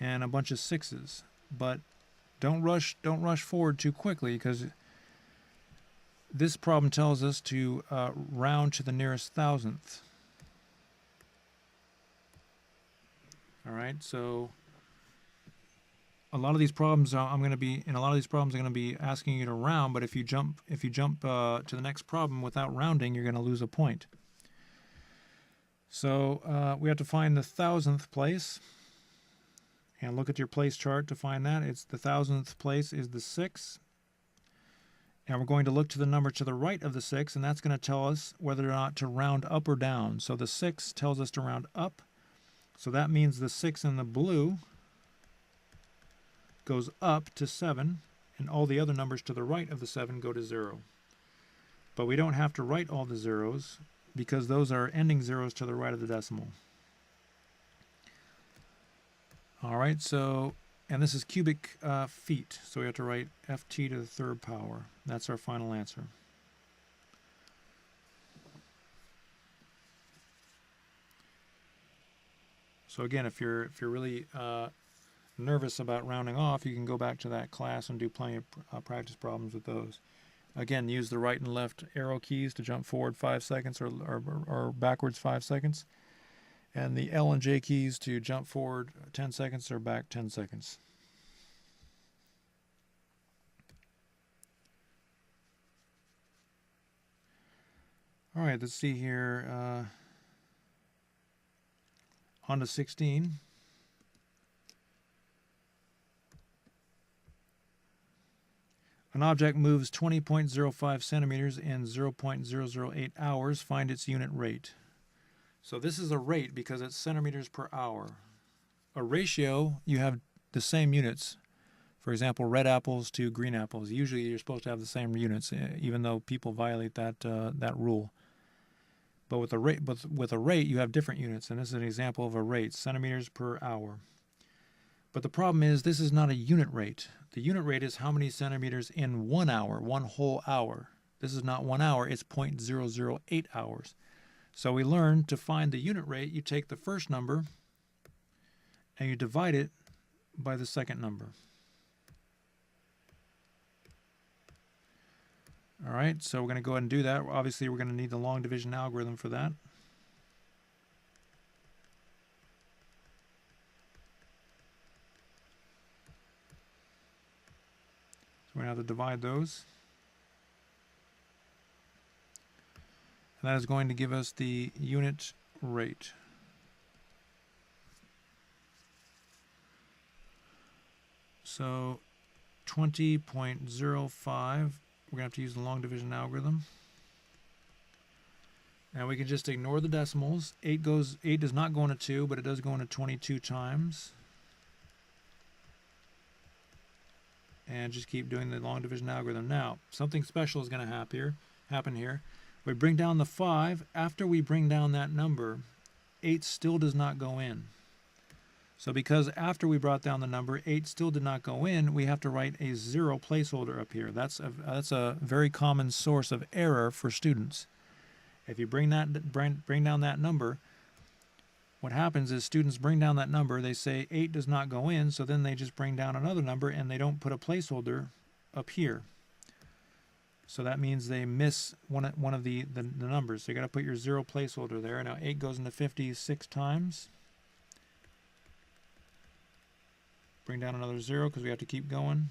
and a bunch of 6s. But don't rush forward too quickly, because this problem tells us to round to the nearest thousandth. All right, so a lot of these problems I'm going to be asking you to round, but if you jump to the next problem without rounding, you're going to lose a point. So we have to find the thousandth place, and look at your place chart to find that. It's the thousandth place is the 6, and we're going to look to the number to the right of the 6, and that's going to tell us whether or not to round up or down. So the 6 tells us to round up. So that means the 6 in the blue goes up to 7, and all the other numbers to the right of the 7 go to 0. But we don't have to write all the zeros, because those are ending zeros to the right of the decimal. All right, so, and this is cubic feet, so we have to write ft to the third power. That's our final answer. So again, if you're really nervous about rounding off, you can go back to that class and do plenty of practice problems with those. Again, use the right and left arrow keys to jump forward 5 seconds or backwards 5 seconds. And the L and J keys to jump forward 10 seconds or back 10 seconds. All right, let's see here. On to 16. An object moves 20.05 centimeters in 0.008 hours. Find its unit rate. So this is a rate because it's centimeters per hour. A ratio, you have the same units. For example, red apples to green apples. Usually you're supposed to have the same units, even though people violate that rule. But with a rate, you have different units, and this is an example of a rate, centimeters per hour. But the problem is this is not a unit rate. The unit rate is how many centimeters in 1 hour, one whole hour. This is not 1 hour, it's 0.008 hours. So we learned to find the unit rate, you take the first number and you divide it by the second number. All right, so we're going to go ahead and do that. Obviously, we're going to need the long division algorithm for that. So we're going to have to divide those. And that is going to give us the unit rate. So 20.05. We're going to have to use the long division algorithm. Now we can just ignore the decimals. 8 does not go into 2, but it does go into 22 times. And just keep doing the long division algorithm. Now, something special is going to happen here. We bring down the 5. After we bring down that number, 8 still does not go in. So because after we brought down the number, 8 still did not go in, we have to write a 0 placeholder up here. That's a very common source of error for students. If you bring down that number, what happens is students bring down that number, they say 8 does not go in, so then they just bring down another number and they don't put a placeholder up here. So that means they miss one of the numbers. So you got to put your 0 placeholder there. Now 8 goes into 56 times. Bring down another 0 because we have to keep going.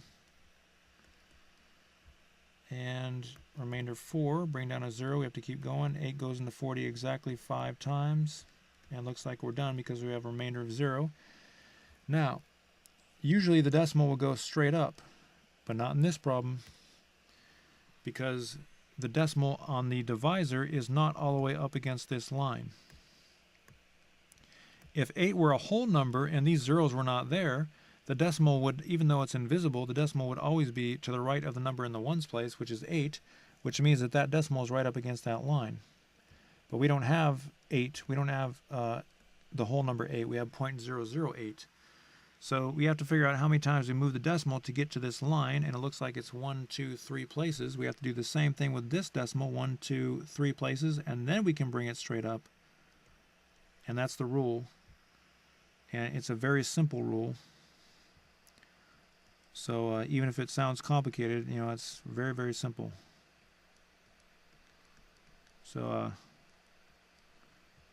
And remainder 4, bring down a 0, we have to keep going. 8 goes into 40 exactly 5 times. And it looks like we're done because we have a remainder of 0. Now, usually the decimal will go straight up, but not in this problem because the decimal on the divisor is not all the way up against this line. If 8 were a whole number and these zeros were not there, the decimal would, even though it's invisible, the decimal would always be to the right of the number in the ones place, which is 8, which means that that decimal is right up against that line. But we don't have 8. We don't have the whole number 8. We have 0.008. So we have to figure out how many times we move the decimal to get to this line, and it looks like it's 1, 2, 3 places. We have to do the same thing with this decimal, 1, 2, 3 places, and then we can bring it straight up. And that's the rule. And it's a very simple rule. So even if it sounds complicated, you know, it's very, very simple. So,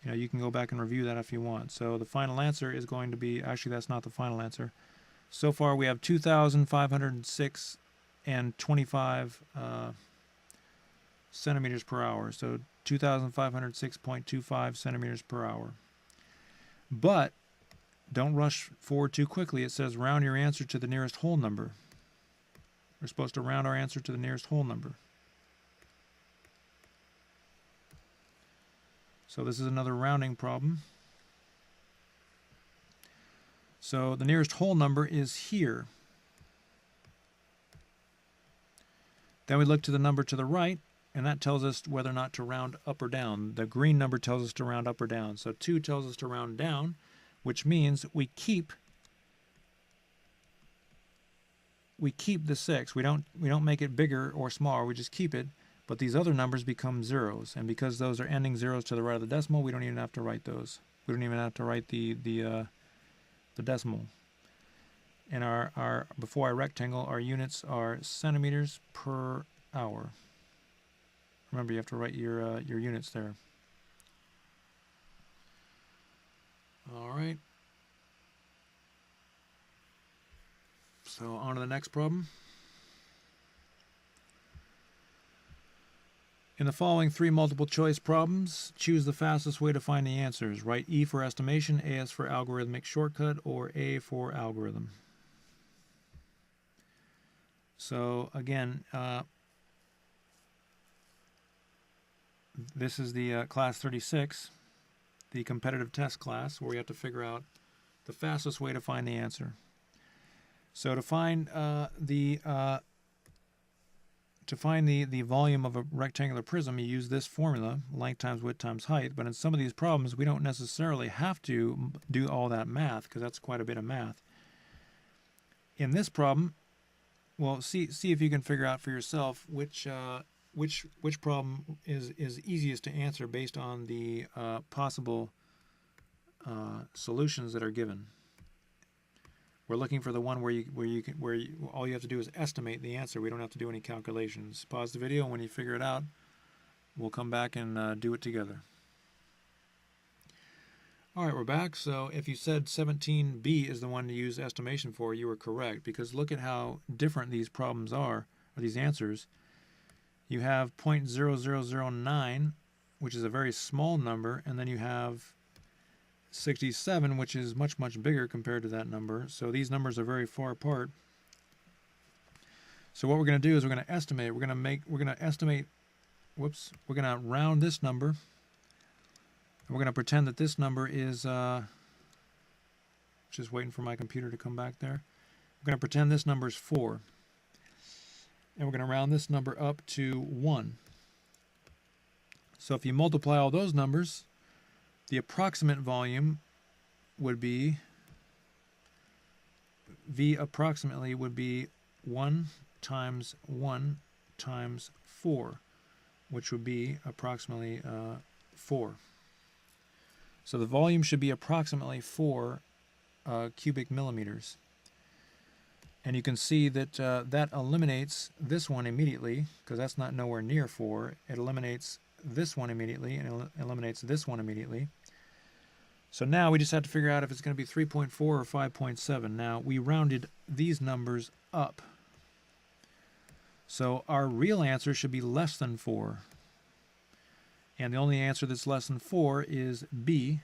you know, you can go back and review that if you want. So the final answer is going to be, actually that's not the final answer. So far we have 2,506 and 25 centimeters per hour. So 2,506.25 centimeters per hour. But don't rush forward too quickly. It says round your answer to the nearest whole number. We're supposed to round our answer to the nearest whole number. So this is another rounding problem. So the nearest whole number is here. Then we look to the number to the right, and that tells us whether or not to round up or down. The green number tells us to round up or down. So 2 tells us to round down, which means we keep the 6. We don't make it bigger or smaller. We just keep it. But these other numbers become zeros, and because those are ending zeros to the right of the decimal, we don't even have to write those. We don't even have to write the decimal. And before our rectangle, our units are centimeters per hour. Remember, you have to write your units there. All right. So on to the next problem. In the following 3 multiple choice problems, choose the fastest way to find the answers. Write E for estimation, AS for algorithmic shortcut, or A for algorithm. So again, this is the class 36, the competitive test class, where we have to figure out the fastest way to find the answer. So to find the volume of a rectangular prism, you use this formula, length times width times height. But in some of these problems, we don't necessarily have to do all that math, because that's quite a bit of math. In this problem, well, see if you can figure out for yourself which problem is easiest to answer based on the possible solutions that are given. We're looking for the one where all you have to do is estimate the answer. We don't have to do any calculations. Pause the video, and when you figure it out, we'll come back and do it together. All right, we're back. So if you said 17B is the one to use estimation for, you were correct, because look at how different these problems are, or these answers. You have 0.0009, which is a very small number, and then you have 67, which is much, much bigger compared to that number. So these numbers are very far apart. So what we're going to do is we're going to estimate. We're going to estimate, we're going to round this number. And we're going to pretend that this number is, just waiting for my computer to come back there. We're going to pretend this number is 4. And we're going to round this number up to 1. So if you multiply all those numbers, the approximate volume would be, V approximately would be 1 times 1 times 4, which would be approximately 4. So the volume should be approximately 4 cubic millimeters. And you can see that that eliminates this one immediately, because that's not nowhere near 4. It eliminates this one immediately, and it eliminates this one immediately. So now we just have to figure out if it's going to be 3.4 or 5.7. Now, we rounded these numbers up. So our real answer should be less than 4. And the only answer that's less than 4 is B.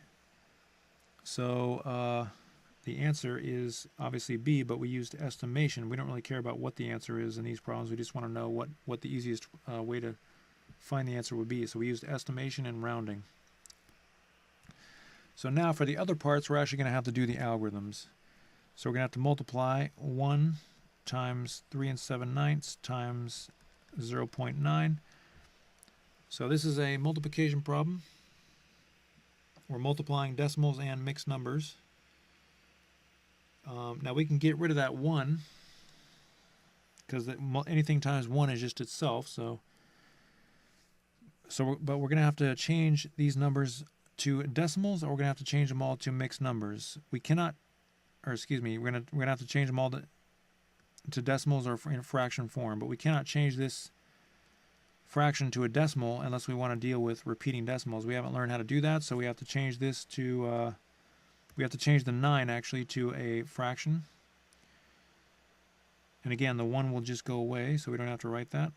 So the answer is obviously B, but we used estimation. We don't really care about what the answer is in these problems. We just want to know what the easiest way to find the answer would be. So we used estimation and rounding. So now for the other parts, we're actually going to have to do the algorithms. So we're going to have to multiply 1 times 3 7/9 times 0.9. So this is a multiplication problem. We're multiplying decimals and mixed numbers. Now we can get rid of that 1, because anything times 1 is just itself. But we're going to have to change these numbers to decimals, or we're going to have to change them all to mixed numbers. We cannot, or excuse me, we're going to have to change them all to decimals or in fraction form, but we cannot change this fraction to a decimal unless we want to deal with repeating decimals. We haven't learned how to do that, so we have to change this to, we have to change the 9 actually to a fraction. And again, the 1 will just go away, so we don't have to write that.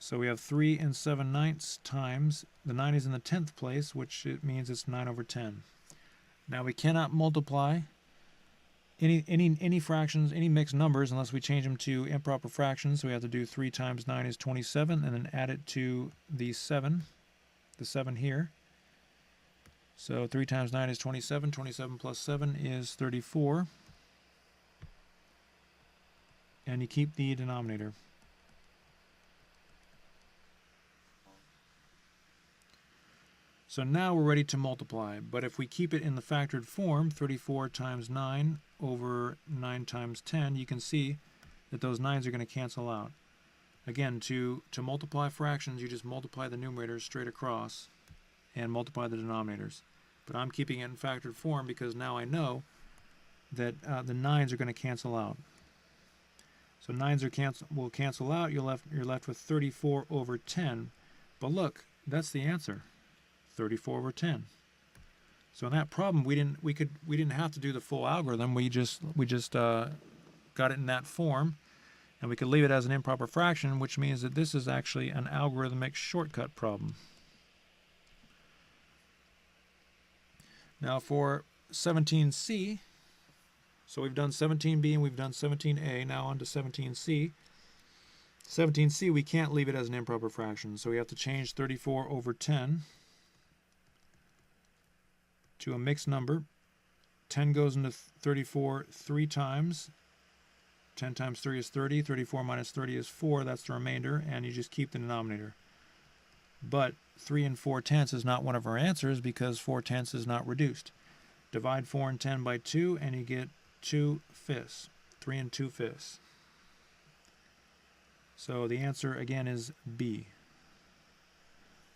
So we have 3 7/9 times, the 9 is in the 10th place, which it means it's 9 over 10. Now we cannot multiply any fractions, any mixed numbers, unless we change them to improper fractions. So we have to do 3 times 9 is 27, and then add it to the 7 here. So 3 times 9 is 27, 27 plus 7 is 34. And you keep the denominator. So now we're ready to multiply, but if we keep it in the factored form, 34 times 9 over 9 times 10, you can see that those 9s are going to cancel out. Again, to multiply fractions, you just multiply the numerators straight across and multiply the denominators. But I'm keeping it in factored form because now I know that the 9s are going to cancel out. So 9s will cancel out. You're left with 34 over 10. But look, that's the answer. 34 over 10. So in that problem, we didn't have to do the full algorithm. We just got it in that form, and we could leave it as an improper fraction, which means that this is actually an algorithmic shortcut problem. Now for 17C, so we've done 17B and we've done 17A, now on to 17C. 17C, we can't leave it as an improper fraction, so we have to change 34 over 10 to a mixed number. 10 goes into 34 3 times. 10 times 3 is 30. 34 minus 30 is 4. That's the remainder, and you just keep the denominator. But 3 and 4/10 is not one of our answers because 4/10 is not reduced. Divide 4 and 10 by 2, and you get 2/5. 3 and 2/5. So the answer, again, is B.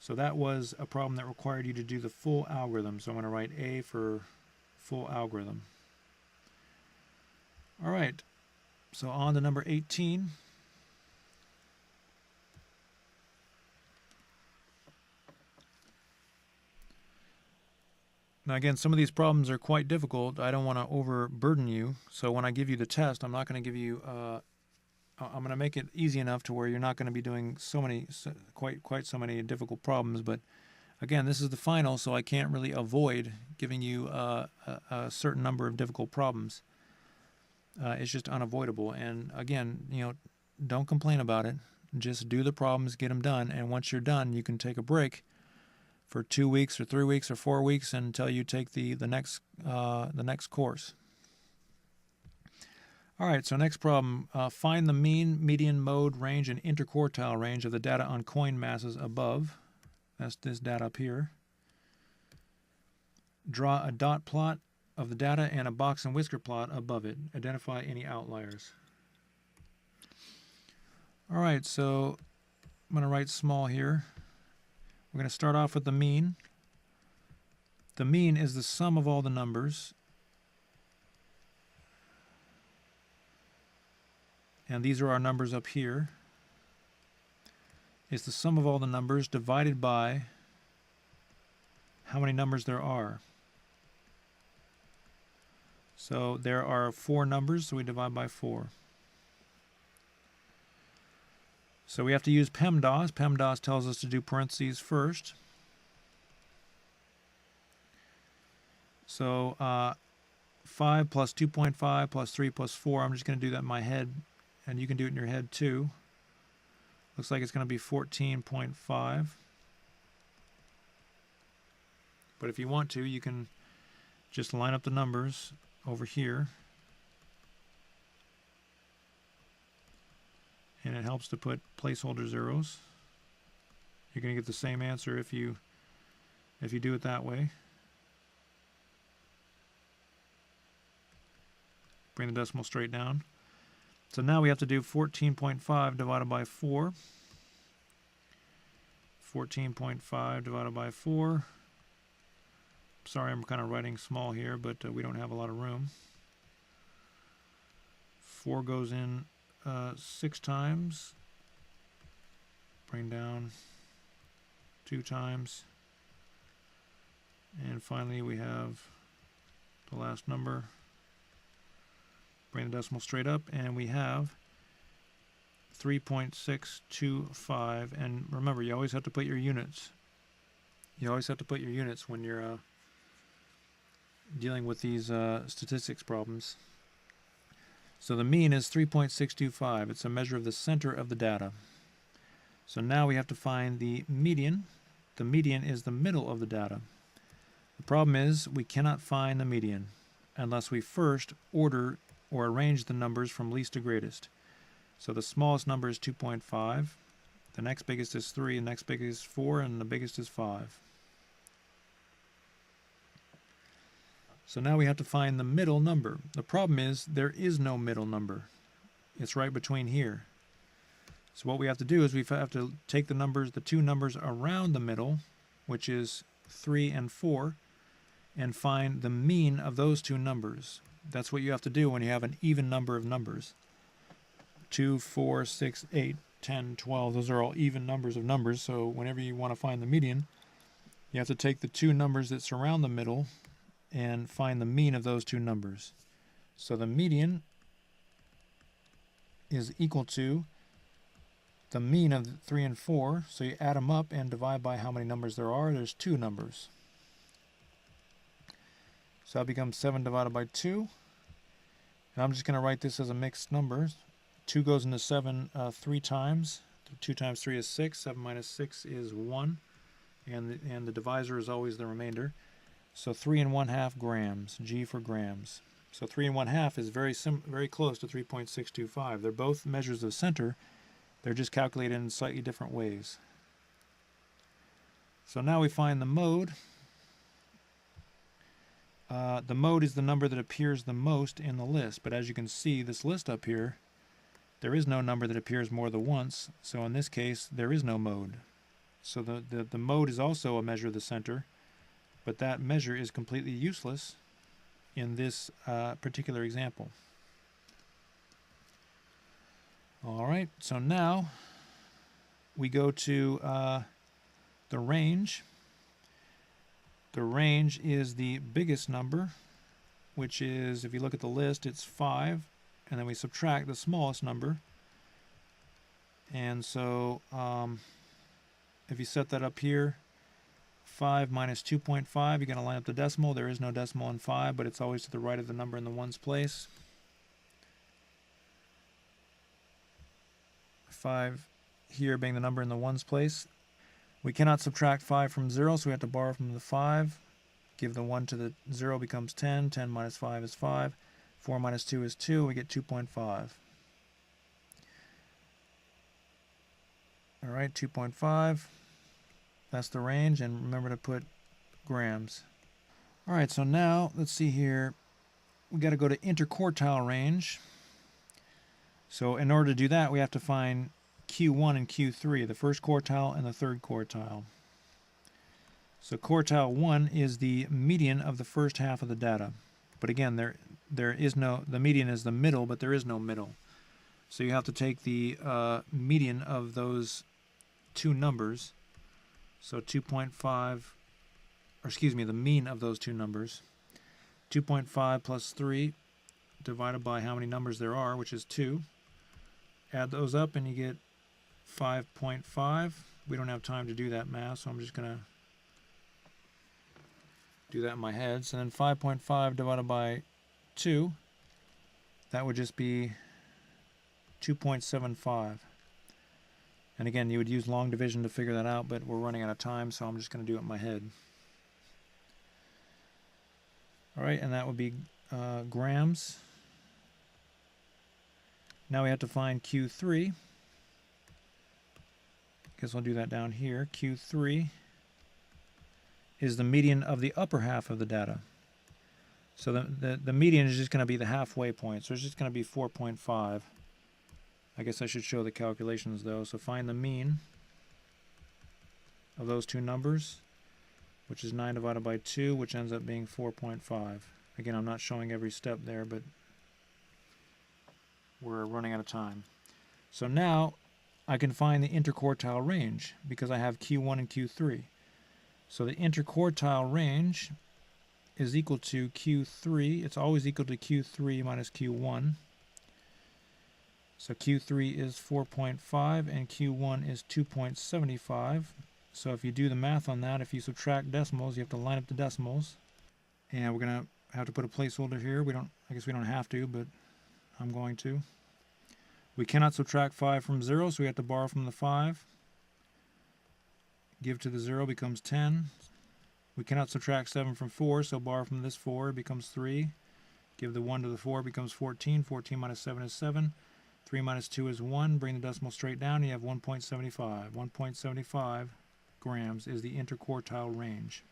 So that was a problem that required you to do the full algorithm. So I'm going to write A for full algorithm. All right. So on to number 18. Now again, some of these problems are quite difficult. I don't want to overburden you. So when I give you the test, I'm not going to give you I'm going to make it easy enough to where you're not going to be doing quite so many difficult problems. But again, this is the final, so I can't really avoid giving you a certain number of difficult problems. It's just unavoidable. And again, don't complain about it. Just do the problems, get them done, and once you're done, you can take a break for 2 weeks or 3 weeks or 4 weeks until you take the next course. All right, so next problem, find the mean, median, mode, range, and interquartile range of the data on coin masses above. That's this data up here. Draw a dot plot of the data and a box and whisker plot above it. Identify any outliers. All right, so I'm going to write small here. We're going to start off with the mean. The mean is the sum of all the numbers. And these are our numbers up here. It's the sum of all the numbers divided by how many numbers there are. So there are 4 numbers, so we divide by 4. So we have to use Pemdas. Pemdas tells us to do parentheses first. So 5 plus 2.5 plus 3 plus 4. I'm just going to do that in my head, and you can do it in your head too. Looks like it's going to be 14.5. But if you want to, you can just line up the numbers over here. And it helps to put placeholder zeros. You're going to get the same answer if you do it that way. Bring the decimal straight down. So now we have to do 14.5 divided by 4. 14.5 divided by 4. Sorry, I'm kind of writing small here, but we don't have a lot of room. 4 goes in 6 times. Bring down 2 times. And finally we have the last number. Bring the decimal straight up, and we have 3.625. And remember, you always have to put your units. You always have to put your units when you're dealing with these statistics problems. So the mean is 3.625. It's a measure of the center of the data. So now we have to find the median. The median is the middle of the data. The problem is we cannot find the median unless we first order or arrange the numbers from least to greatest. So the smallest number is 2.5, the next biggest is 3, the next biggest is 4, and the biggest is 5. So now we have to find the middle number. The problem is there is no middle number. It's right between here. So what we have to do is we have to take the 2 numbers around the middle, which is 3 and 4, and find the mean of those two numbers. That's what you have to do when you have an even number of numbers. 2, 4, 6, 8, 10, 12, those are all even numbers of numbers, so whenever you want to find the median, you have to take the two numbers that surround the middle and find the mean of those two numbers. So the median is equal to the mean of 3 and 4, so you add them up and divide by how many numbers there are. There's 2 numbers. So that becomes 7 divided by 2. And I'm just going to write this as a mixed number. 2 goes into 7 3 times. 2 times 3 is 6. 7 minus 6 is 1. And the divisor is always the remainder. So 3 1/2 grams, G for grams. So 3 1/2 is very close to 3.625. They're both measures of center. They're just calculated in slightly different ways. So now we find the mode. The mode is the number that appears the most in the list. But as you can see, this list up here, there is no number that appears more than once. So in this case, there is no mode. So the mode is also a measure of the center, but that measure is completely useless in this particular example. All right, so now we go to the range. The range is the biggest number, which is, if you look at the list, it's 5, and then we subtract the smallest number. And so if you set that up here, 5 minus 2.5, you're going to line up the decimal. There is no decimal in 5, but it's always to the right of the number in the ones place. 5 here being the number in the ones place. We cannot subtract 5 from 0, so we have to borrow from the 5. Give the 1 to the 0 becomes 10. 10 minus 5 is 5. 4 minus 2 is 2. We get 2.5. All right, 2.5. That's the range, and remember to put grams. All right, so now let's see here. We got to go to interquartile range. So in order to do that, we have to find Q1 and Q3, the first quartile and the third quartile. So quartile 1 is the median of the first half of the data. But again, there is no, the median is the middle, but there is no middle. So you have to take the median of those two numbers. So 2.5, or excuse me, the mean of those two numbers. 2.5 plus 3 divided by how many numbers there are, which is 2. Add those up and you get 5.5. We don't have time to do that math, so I'm just going to do that in my head. So then 5.5 divided by 2, that would just be 2.75. And again, you would use long division to figure that out, but we're running out of time, so I'm just going to do it in my head. All right, and that would be grams. Now we have to find Q3. Guess I'll do that down here. Q3 is the median of the upper half of the data. So the median is just going to be the halfway point. So it's just going to be 4.5. I guess I should show the calculations though. So find the mean of those two numbers, which is 9 divided by 2, which ends up being 4.5. Again, I'm not showing every step there, but we're running out of time. So now I can find the interquartile range because I have Q1 and Q3. So the interquartile range is equal to Q3. It's always equal to Q3 minus Q1. So Q3 is 4.5 and Q1 is 2.75. So if you do the math on that, if you subtract decimals, you have to line up the decimals. And we're going to have to put a placeholder here. I guess we don't have to, but I'm going to. We cannot subtract 5 from 0, so we have to borrow from the 5. Give to the 0 becomes 10. We cannot subtract 7 from 4, so borrow from this 4 becomes 3. Give the 1 to the 4 becomes 14. 14 minus 7 is 7. 3 minus 2 is 1. Bring the decimal straight down, and you have 1.75. 1.75 grams is the interquartile range.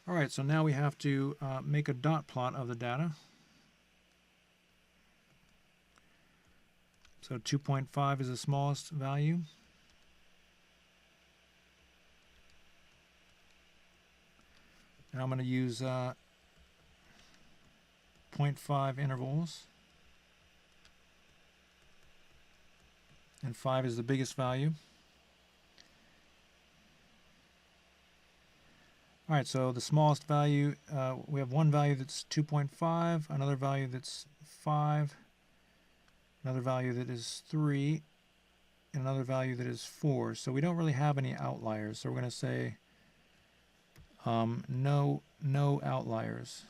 All right, so now we have to make a dot plot of the data. So 2.5 is the smallest value. And I'm going to use 0.5 intervals. And 5 is the biggest value. All right, so the smallest value, we have one value that's 2.5, another value that's 5, another value that is 3, and another value that is 4. So we don't really have any outliers. So we're going to say no outliers.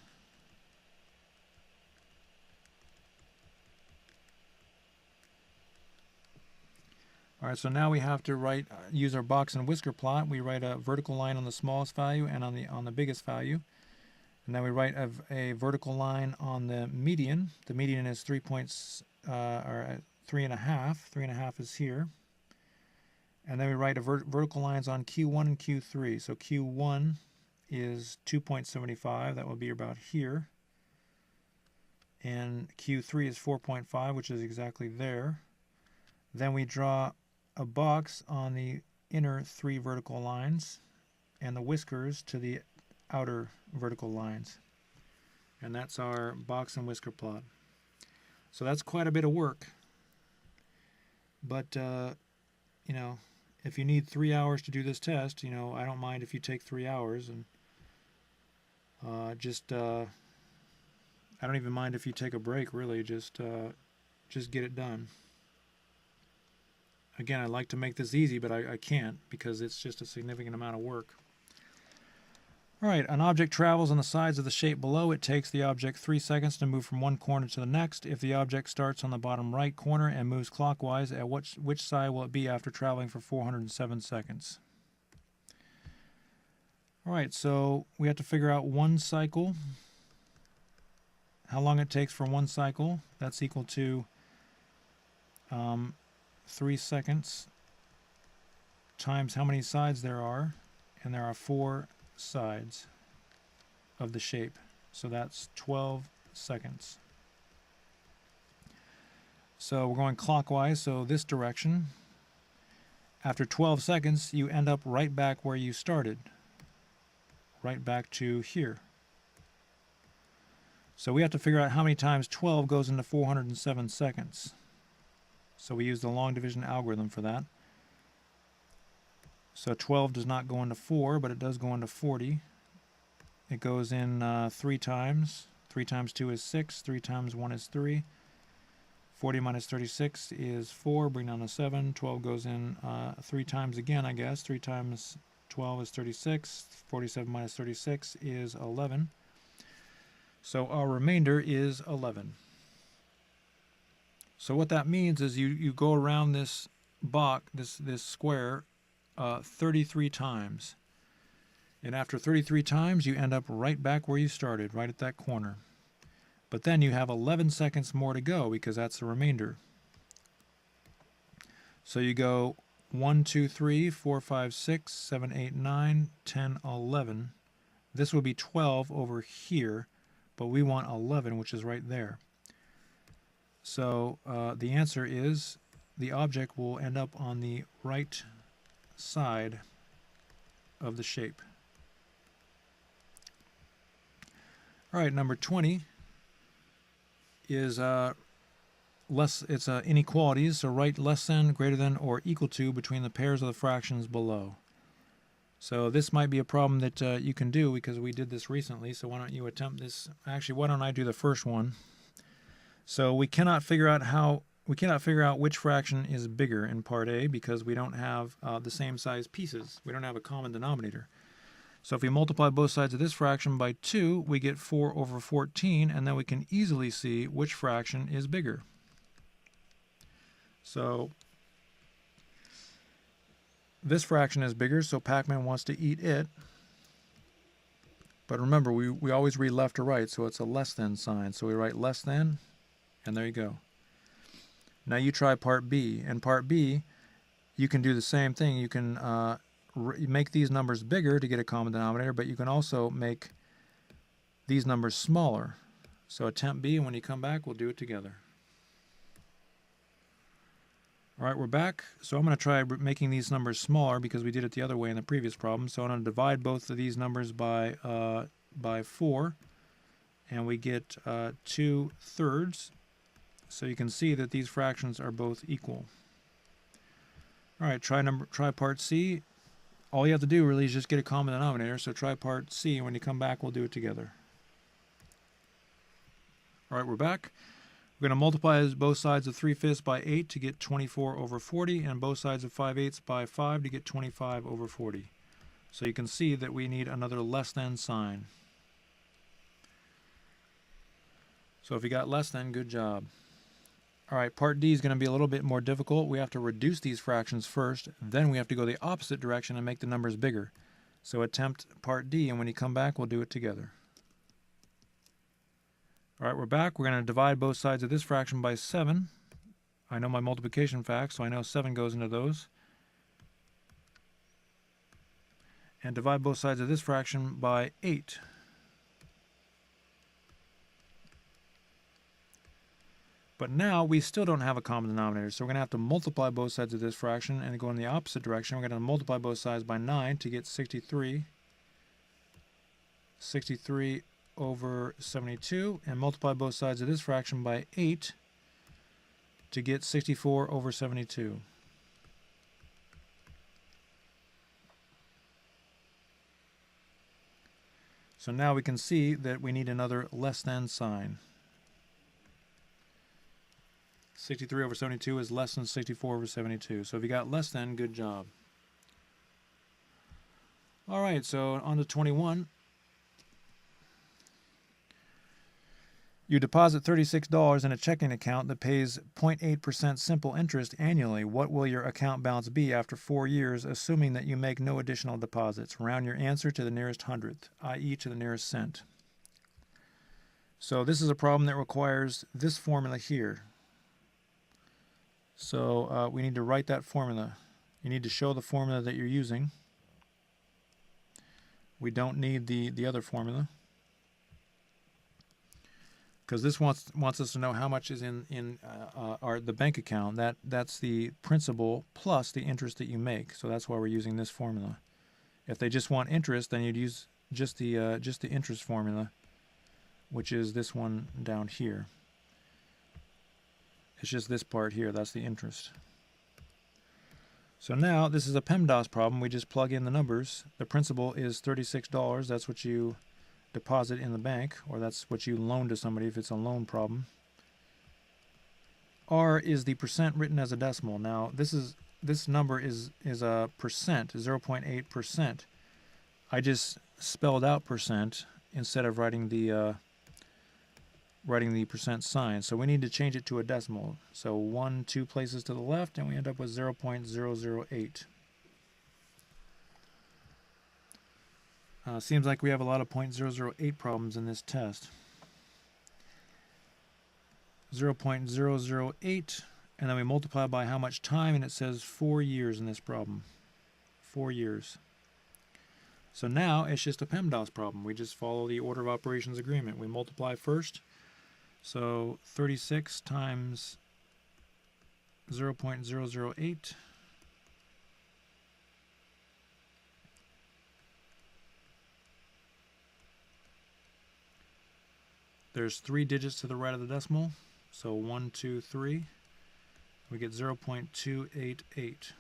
All right, so now we have to use our box and whisker plot. We write a vertical line on the smallest value and on the biggest value. And then we write a vertical line on the median. The median is 3.5. 3.5 is here. And then we write vertical lines on Q1 and Q3. So Q1 is 2.75. That will be about here. And Q3 is 4.5, which is exactly there. Then we draw a box on the inner 3 vertical lines and the whiskers to the outer vertical lines. And that's our box and whisker plot. So that's quite a bit of work. But, you know, if you need 3 hours to do this test, you know, I don't mind if you take 3 hours. And I don't even mind if you take a break, really. Just get it done. Again, I'd like to make this easy, but I can't because it's just a significant amount of work. All right, an object travels on the sides of the shape below. It takes the object 3 seconds to move from one corner to the next. If the object starts on the bottom right corner and moves clockwise, at which side will it be after traveling for 407 seconds? All right, so we have to figure out one cycle. How long it takes for one cycle. That's equal to 3 seconds times how many sides there are, and there are 4 sides of the shape, so that's 12 seconds. So we're going clockwise, so this direction. After 12 seconds, you end up right back where you started, right back to here. So we have to figure out how many times 12 goes into 407 seconds. So we use the long division algorithm for that. So 12 does not go into 4, but it does go into 40. It goes in 3 times. 3 times 2 is 6. 3 times 1 is 3. 40 minus 36 is 4. Bring down to 7. 12 goes in 3 times again, I guess. 3 times 12 is 36. 47 minus 36 is 11. So our remainder is 11. So what that means is you go around this box, this square, 33 times. And after 33 times, you end up right back where you started, right at that corner. But then you have 11 seconds more to go because that's the remainder. So you go 1, 2, 3, 4, 5, 6, 7, 8, 9, 10, 11. This would be 12 over here, but we want 11, which is right there. So the answer is the object will end up on the right side of the shape. All right, number 20 is it's inequalities. So write less than, greater than, or equal to between the pairs of the fractions below. So this might be a problem that you can do because we did this recently. So why don't you attempt this? Actually, why don't I do the first one? So we cannot figure out which fraction is bigger in part A because we don't have the same size pieces. We don't have a common denominator. So if we multiply both sides of this fraction by 2, we get 4 over 14, and then we can easily see which fraction is bigger. So this fraction is bigger, so Pac-Man wants to eat it. But remember, we always read left to right, so it's a less than sign. So we write less than, and there you go. Now you try part B. In part B, you can do the same thing. You can make these numbers bigger to get a common denominator, but you can also make these numbers smaller. So attempt B, and when you come back, we'll do it together. All right, we're back. So I'm going to try making these numbers smaller because we did it the other way in the previous problem. So I'm going to divide both of these numbers by 4, and we get 2/3. So you can see that these fractions are both equal. All right, try part C. All you have to do really is just get a common denominator. So try part C, and when you come back, we'll do it together. All right, we're back. We're going to multiply both sides of 3/5 by 8 to get 24/40, and both sides of 5/8 by 5 to get 25/40. So you can see that we need another less than sign. So if you got less than, good job. All right, part D is going to be a little bit more difficult. We have to reduce these fractions first, then we have to go the opposite direction and make the numbers bigger. So attempt part D, and when you come back, we'll do it together. All right, we're back. We're going to divide both sides of this fraction by 7. I know my multiplication facts, so I know 7 goes into those. And divide both sides of this fraction by 8. But now we still don't have a common denominator, so we're going to have to multiply both sides of this fraction and go in the opposite direction. We're going to multiply both sides by 9 to get 63. 63/72, and multiply both sides of this fraction by 8 to get 64/72. So now we can see that we need another less than sign. 63/72 is less than 64/72. So if you got less than, good job. All right, so on to 21. You deposit $36 in a checking account that pays 0.8% simple interest annually. What will your account balance be after 4 years, assuming that you make no additional deposits? Round your answer to the nearest hundredth, i.e. to the nearest cent. So this is a problem that requires this formula here. So we need to write that formula. You need to show the formula that you're using. We don't need the other formula, because this wants us to know how much is in the bank account. That's the principal plus the interest that you make. So that's why we're using this formula. If they just want interest, then you'd use just the interest formula, which is this one down here. It's just this part here. That's the interest. So now this is a Pemdas problem. We just plug in the numbers. The principal is $36. That's what you deposit in the bank, or that's what you loan to somebody if it's a loan problem. R is the percent written as a decimal. Now this number is a percent, 0.8%. I just spelled out percent instead of writing the percent sign. So we need to change it to a decimal. So 1, 2 places to the left, and we end up with 0.008. Seems like we have a lot of 0.008 problems in this test. 0.008, and then we multiply by how much time, and it says 4 years in this problem. 4 years. So now it's just a Pemdas problem. We just follow the order of operations agreement. We multiply first. So 36 times 0.008. There's 3 digits to the right of the decimal. So 1, 2, 3. We get 0.288.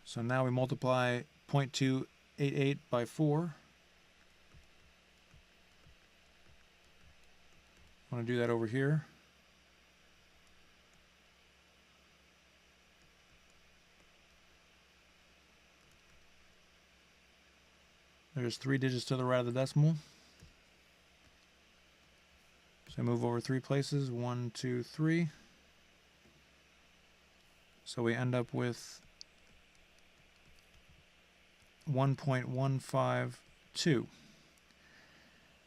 So now we multiply 0.288 by 4. I want to do that over here. There's 3 digits to the right of the decimal. So I move over 3 places, 1, 2, 3. So we end up with 1.152.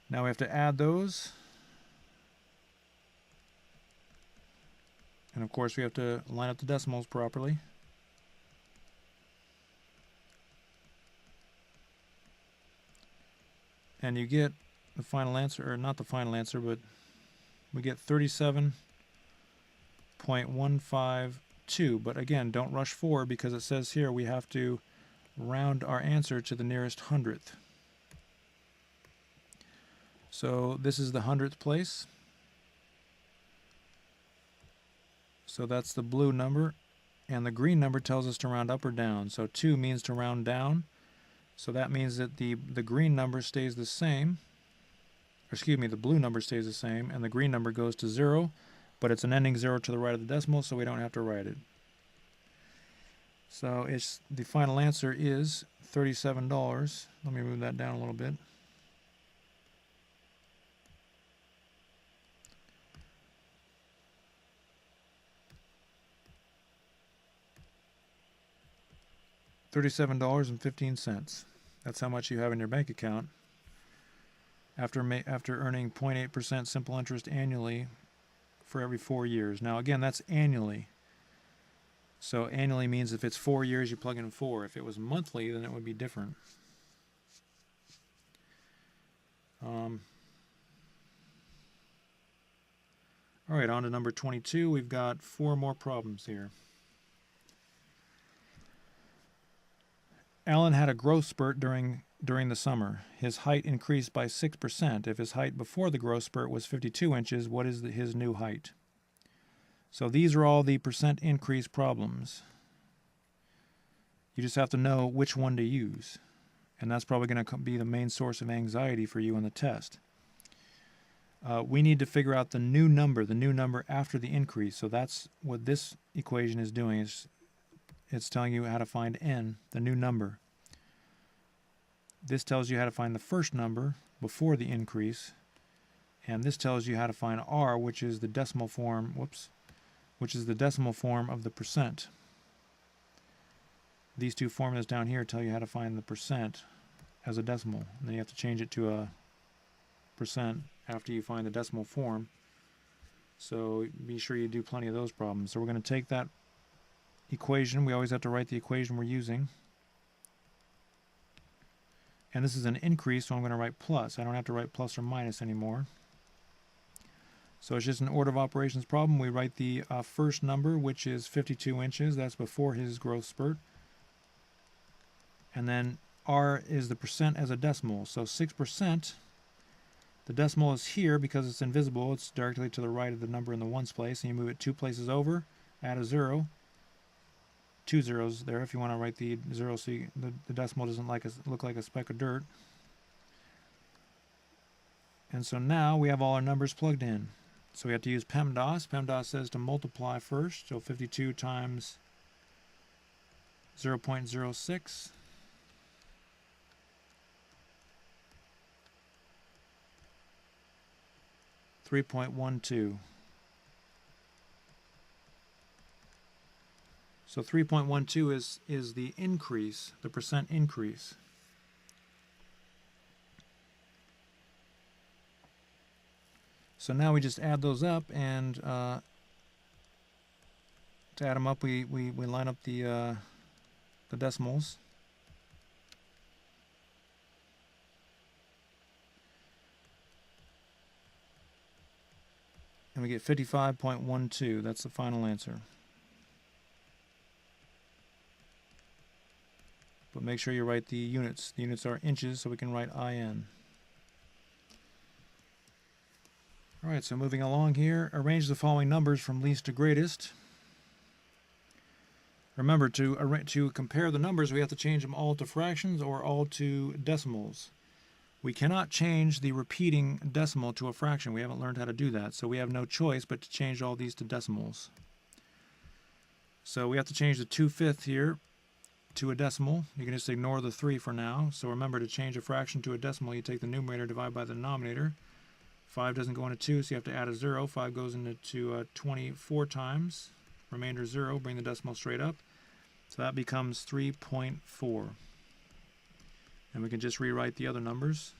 Now we have to add those. And of course we have to line up the decimals properly. And you get the final answer, or not the final answer, but we get 37.152. But again, don't rush forward because it says here we have to round our answer to the nearest hundredth. So this is the hundredth place. So that's the blue number. And the green number tells us to round up or down. So 2 means to round down. So that means that the green number stays the same. Excuse me, the blue number stays the same, and the green number goes to 0, but it's an ending 0 to the right of the decimal, so we don't have to write it. So it's the final answer is $37. Let me move that down a little bit. $37.15. That's how much you have in your bank account after earning 0.8% simple interest annually for every 4 years. Now again, that's annually. So annually means if it's 4 years, you plug in 4. If it was monthly, then it would be different. All right, on to number 22. We've got 4 more problems here. Alan had a growth spurt during the summer. His height increased by 6%. If his height before the growth spurt was 52 inches, what is his new height? So these are all the percent increase problems. You just have to know which one to use. And that's probably going to be the main source of anxiety for you in the test. We need to figure out the new number after the increase. So that's what this equation is doing. It's telling you how to find n, the new number. This tells you how to find the first number before the increase. And this tells you how to find r, which is the decimal form, which is the decimal form of the percent. These two formulas down here tell you how to find the percent as a decimal. And then you have to change it to a percent after you find the decimal form. So be sure you do plenty of those problems. So we're going to take that equation. We always have to write the equation we're using. And this is an increase, so I'm going to write plus. I don't have to write plus or minus anymore. So it's just an order of operations problem. We write the first number, which is 52 inches. That's before his growth spurt. And then r is the percent as a decimal. So 6%, the decimal is here because it's invisible. It's directly to the right of the number in the ones place. And you move it 2 places over, add a 0. 2 zeros there if you want to write the 0 so the decimal doesn't look like a speck of dirt. And so now we have all our numbers plugged in. So we have to use Pemdas. Pemdas says to multiply first. So 52 times 0.06. $3.12. So 3.12 is the increase, the percent increase. So now we just add those up, and to add them up, we line up the decimals. And we get 55.12. That's the final answer. But make sure you write the units. The units are inches, so we can write IN. All right, so moving along here, arrange the following numbers from least to greatest. Remember, to compare the numbers, we have to change them all to fractions or all to decimals. We cannot change the repeating decimal to a fraction. We haven't learned how to do that, so we have no choice but to change all these to decimals. So we have to change the 2/5 here to a decimal. You can just ignore the 3 for now. So remember, to change a fraction to a decimal, you take the numerator, divide by the denominator. 5 doesn't go into 2, so you have to add a 0. 5 goes into 24 times. Remainder 0, bring the decimal straight up. So that becomes 3.4. And we can just rewrite the other numbers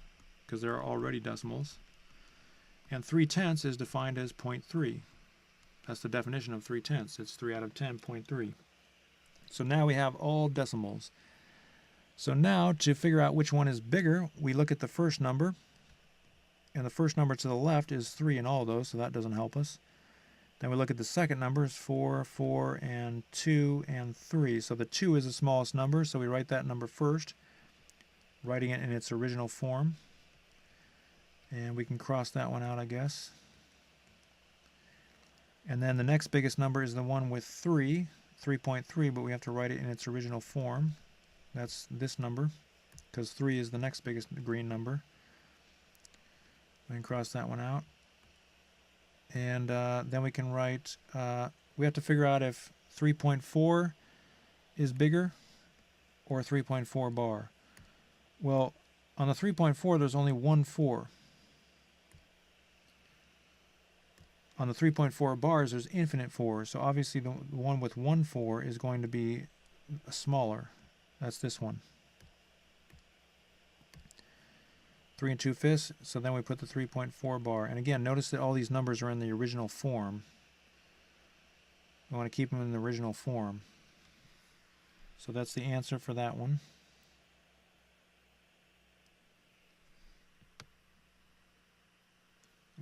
because they're already decimals. And 3/10 is defined as 0.3. That's the definition of 3/10. It's 3 out of 10, 0.3. So now we have all decimals. So now, to figure out which one is bigger, we look at the first number. And the first number to the left is 3 in all of those, so that doesn't help us. Then we look at the second numbers, 4, 4, and 2, and 3. So the 2 is the smallest number, so we write that number first, writing it in its original form. And we can cross that one out, I guess. And then the next biggest number is the one with 3, 3.3, but we have to write it in its original form. That's this number, because 3 is the next biggest green number. We can cross that one out. And then we can write, we have to figure out if 3.4 is bigger or 3.4 bar. Well, on the 3.4, there's only one 4. On the 3.4 bars, there's infinite 4. So obviously the one with 1 4 is going to be smaller. That's this one. 3 2/5, so then we put the 3.4 bar. And again, notice that all these numbers are in the original form. We want to keep them in the original form. So that's the answer for that one.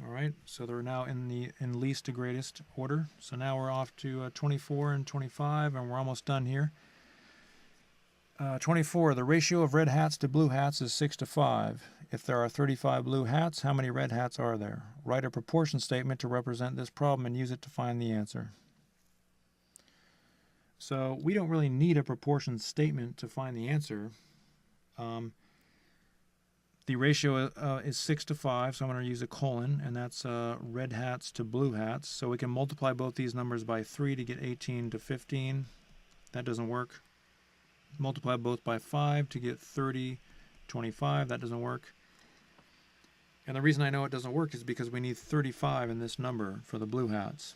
All right, so they're now in least to greatest order. So now we're off to 24 and 25, and we're almost done here. 24, the ratio of red hats to blue hats is 6 to 5. If there are 35 blue hats, how many red hats are there? Write a proportion statement to represent this problem and use it to find the answer. So we don't really need a proportion statement to find the answer. The ratio is 6 to 5, so I'm going to use a colon, and that's red hats to blue hats. So we can multiply both these numbers by 3 to get 18 to 15. That doesn't work. Multiply both by 5 to get 30, 25. That doesn't work. And the reason I know it doesn't work is because we need 35 in this number for the blue hats.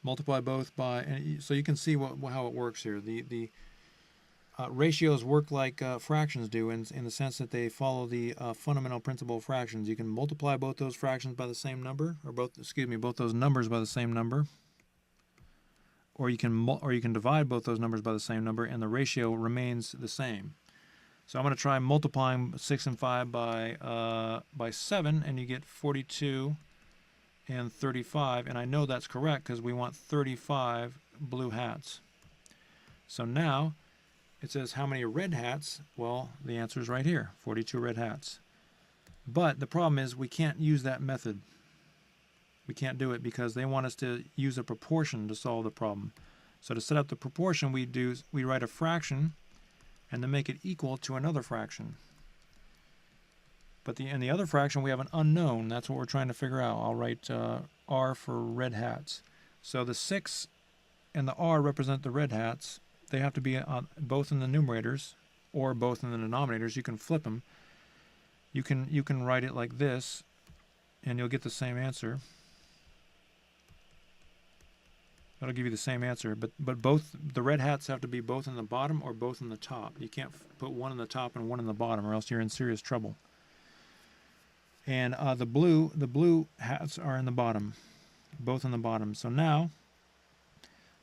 Multiply both by, and so you can see how it works here. The ratios work like fractions do in the sense that they follow the fundamental principle of fractions. You can multiply both those fractions by the same number, or both those numbers by the same number. Or you can divide both those numbers by the same number, and the ratio remains the same. So I'm going to try multiplying 6 and 5 by 7, and you get 42 and 35. And I know that's correct because we want 35 blue hats. So now it says how many red hats? Well, the answer is right here, 42 red hats. But the problem is we can't use that method. We can't do it because they want us to use a proportion to solve the problem. So to set up the proportion, we write a fraction and then make it equal to another fraction. But in the other fraction, we have an unknown. That's what we're trying to figure out. I'll write R for red hats. So the 6 and the R represent the red hats. They have to be both in the numerators or both in the denominators. You can flip them. You can write it like this, and you'll get the same answer. That'll give you the same answer, but both the red hats have to be both in the bottom or both in the top. You can't put one in the top and one in the bottom, or else you're in serious trouble. And the blue hats are in the bottom, both in the bottom. So now,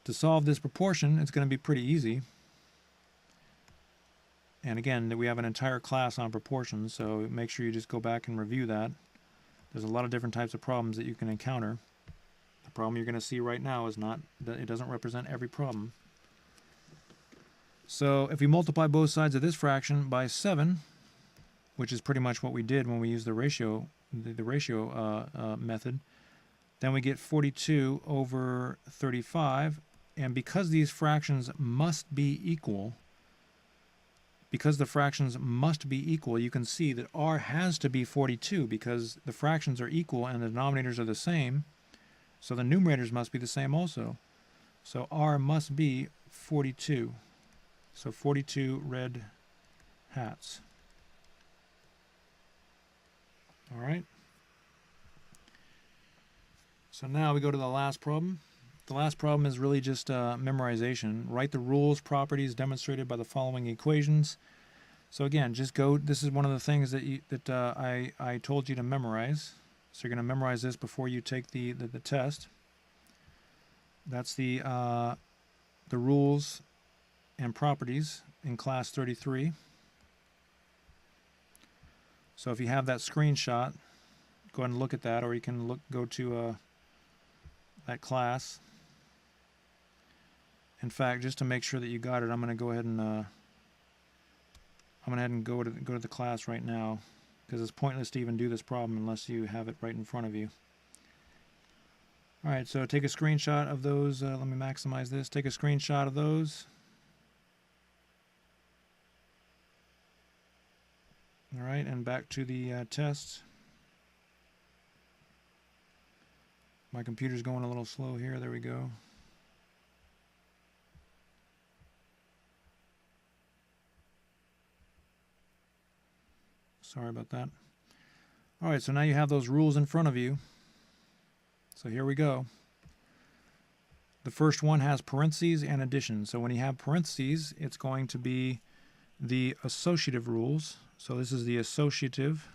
to solve this proportion, it's going to be pretty easy. And again, we have an entire class on proportions, so make sure you just go back and review that. There's a lot of different types of problems that you can encounter. The problem you're going to see right now is not that it doesn't represent every problem. So if we multiply both sides of this fraction by 7, which is pretty much what we did when we used the ratio method, then we get 42 over 35. And because these fractions must be equal, because the fractions must be equal, you can see that R has to be 42 because the fractions are equal and the denominators are the same. So the numerators must be the same also. So R must be 42. So 42 red hats. All right. So now we go to the last problem. The last problem is really just memorization. Write the rules, properties demonstrated by the following equations. So again, just go. This is one of the things that I told you to memorize. So you're going to memorize this before you take the test. That's the rules and properties in class 33. So if you have that screenshot, go ahead and look at that, or you can go to that class. In fact, just to make sure that you got it, I'm going to go ahead and go to the class right now, because it's pointless to even do this problem unless you have it right in front of you. All right, so take a screenshot of those. Let me maximize this. Take a screenshot of those. All right, and back to the test. My computer's going a little slow here. There we go. Sorry about that. All right, so now you have those rules in front of you. So here we go. The first one has parentheses and addition. So when you have parentheses, it's going to be the associative rules. So this is the associative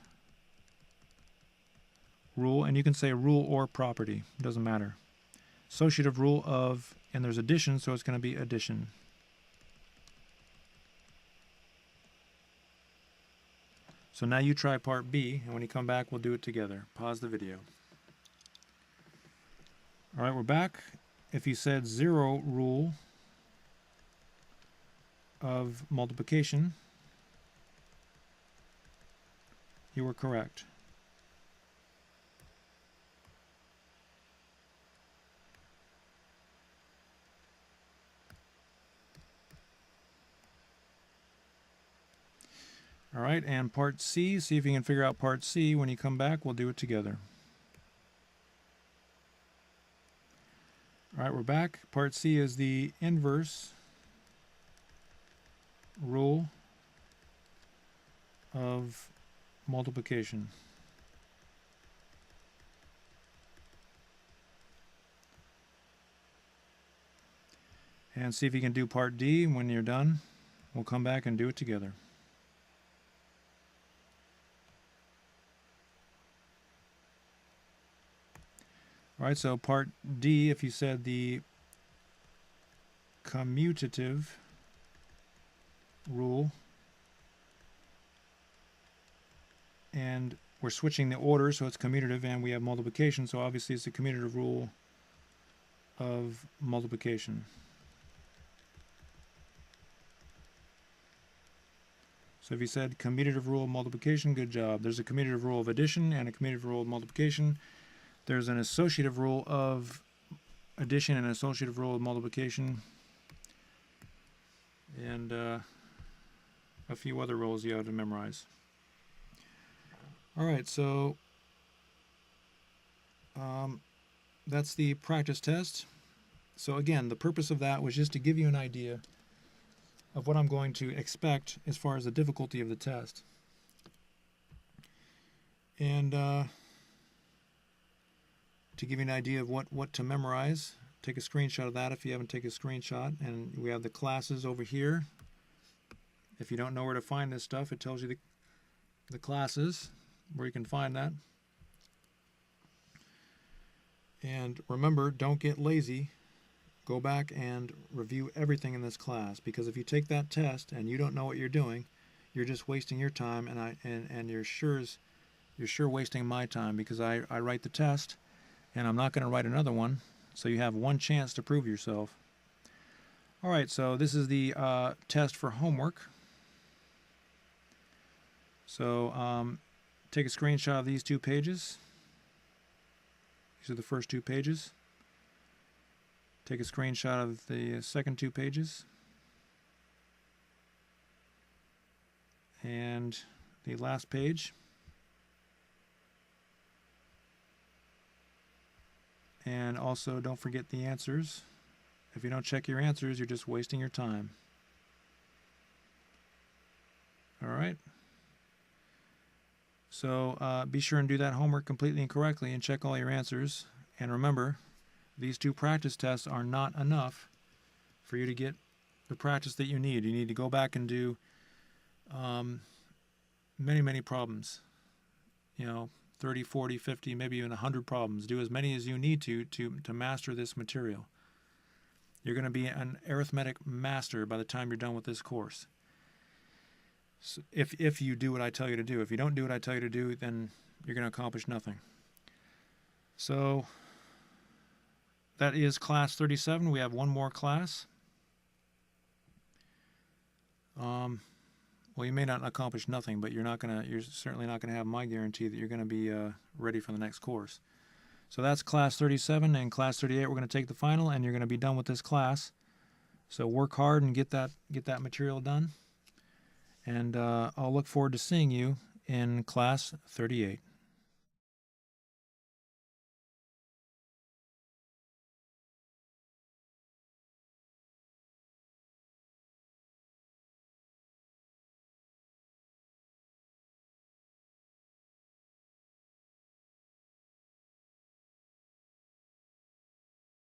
rule, and you can say rule or property. It doesn't matter. Associative rule of, and there's addition, so it's going to be addition. So now you try part B, and when you come back, we'll do it together. Pause the video. All right, we're back. If you said zero rule of multiplication, you were correct. All right, and part C, see if you can figure out part C. When you come back, we'll do it together. All right, we're back. Part C is the inverse rule of multiplication. And see if you can do part D. When you're done, we'll come back and do it together. All right, so part D, if you said the commutative rule, and we're switching the order, so it's commutative, and we have multiplication, so obviously it's the commutative rule of multiplication. So if you said commutative rule of multiplication, good job. There's a commutative rule of addition and a commutative rule of multiplication. There's an associative rule of addition and an associative rule of multiplication. And a few other rules you have to memorize. All right, so that's the practice test. So again, the purpose of that was just to give you an idea of what I'm going to expect as far as the difficulty of the test. And to give you an idea of what to memorize, take a screenshot of that if you haven't taken a screenshot. And we have the classes over here. If you don't know where to find this stuff, it tells you the classes, where you can find that. And remember, don't get lazy. Go back and review everything in this class, because if you take that test and you don't know what you're doing, you're just wasting your time, and you're sure wasting my time, because I write the test and I'm not going to write another one, so you have one chance to prove yourself. All right, so this is the test for homework. So take a screenshot of these 2 pages. These are the first 2 pages. Take a screenshot of the second 2 pages. And the last page. And also, don't forget the answers. If you don't check your answers, you're just wasting your time. All right. So be sure and do that homework completely and correctly and check all your answers. And remember, these 2 practice tests are not enough for you to get the practice that you need. You need to go back and do many, many problems. 30, 40, 50, maybe even 100 problems. Do as many as you need to master this material. You're going to be an arithmetic master by the time you're done with this course. So if you do what I tell you to do. If you don't do what I tell you to do, then you're going to accomplish nothing. So that is class 37. We have one more class. Well, you may not accomplish nothing, but you're certainly not going to have my guarantee that you're going to be ready for the next course. So that's class 37, and class 38 we're going to take the final, and you're going to be done with this class. So work hard and get that material done. And I'll look forward to seeing you in class 38.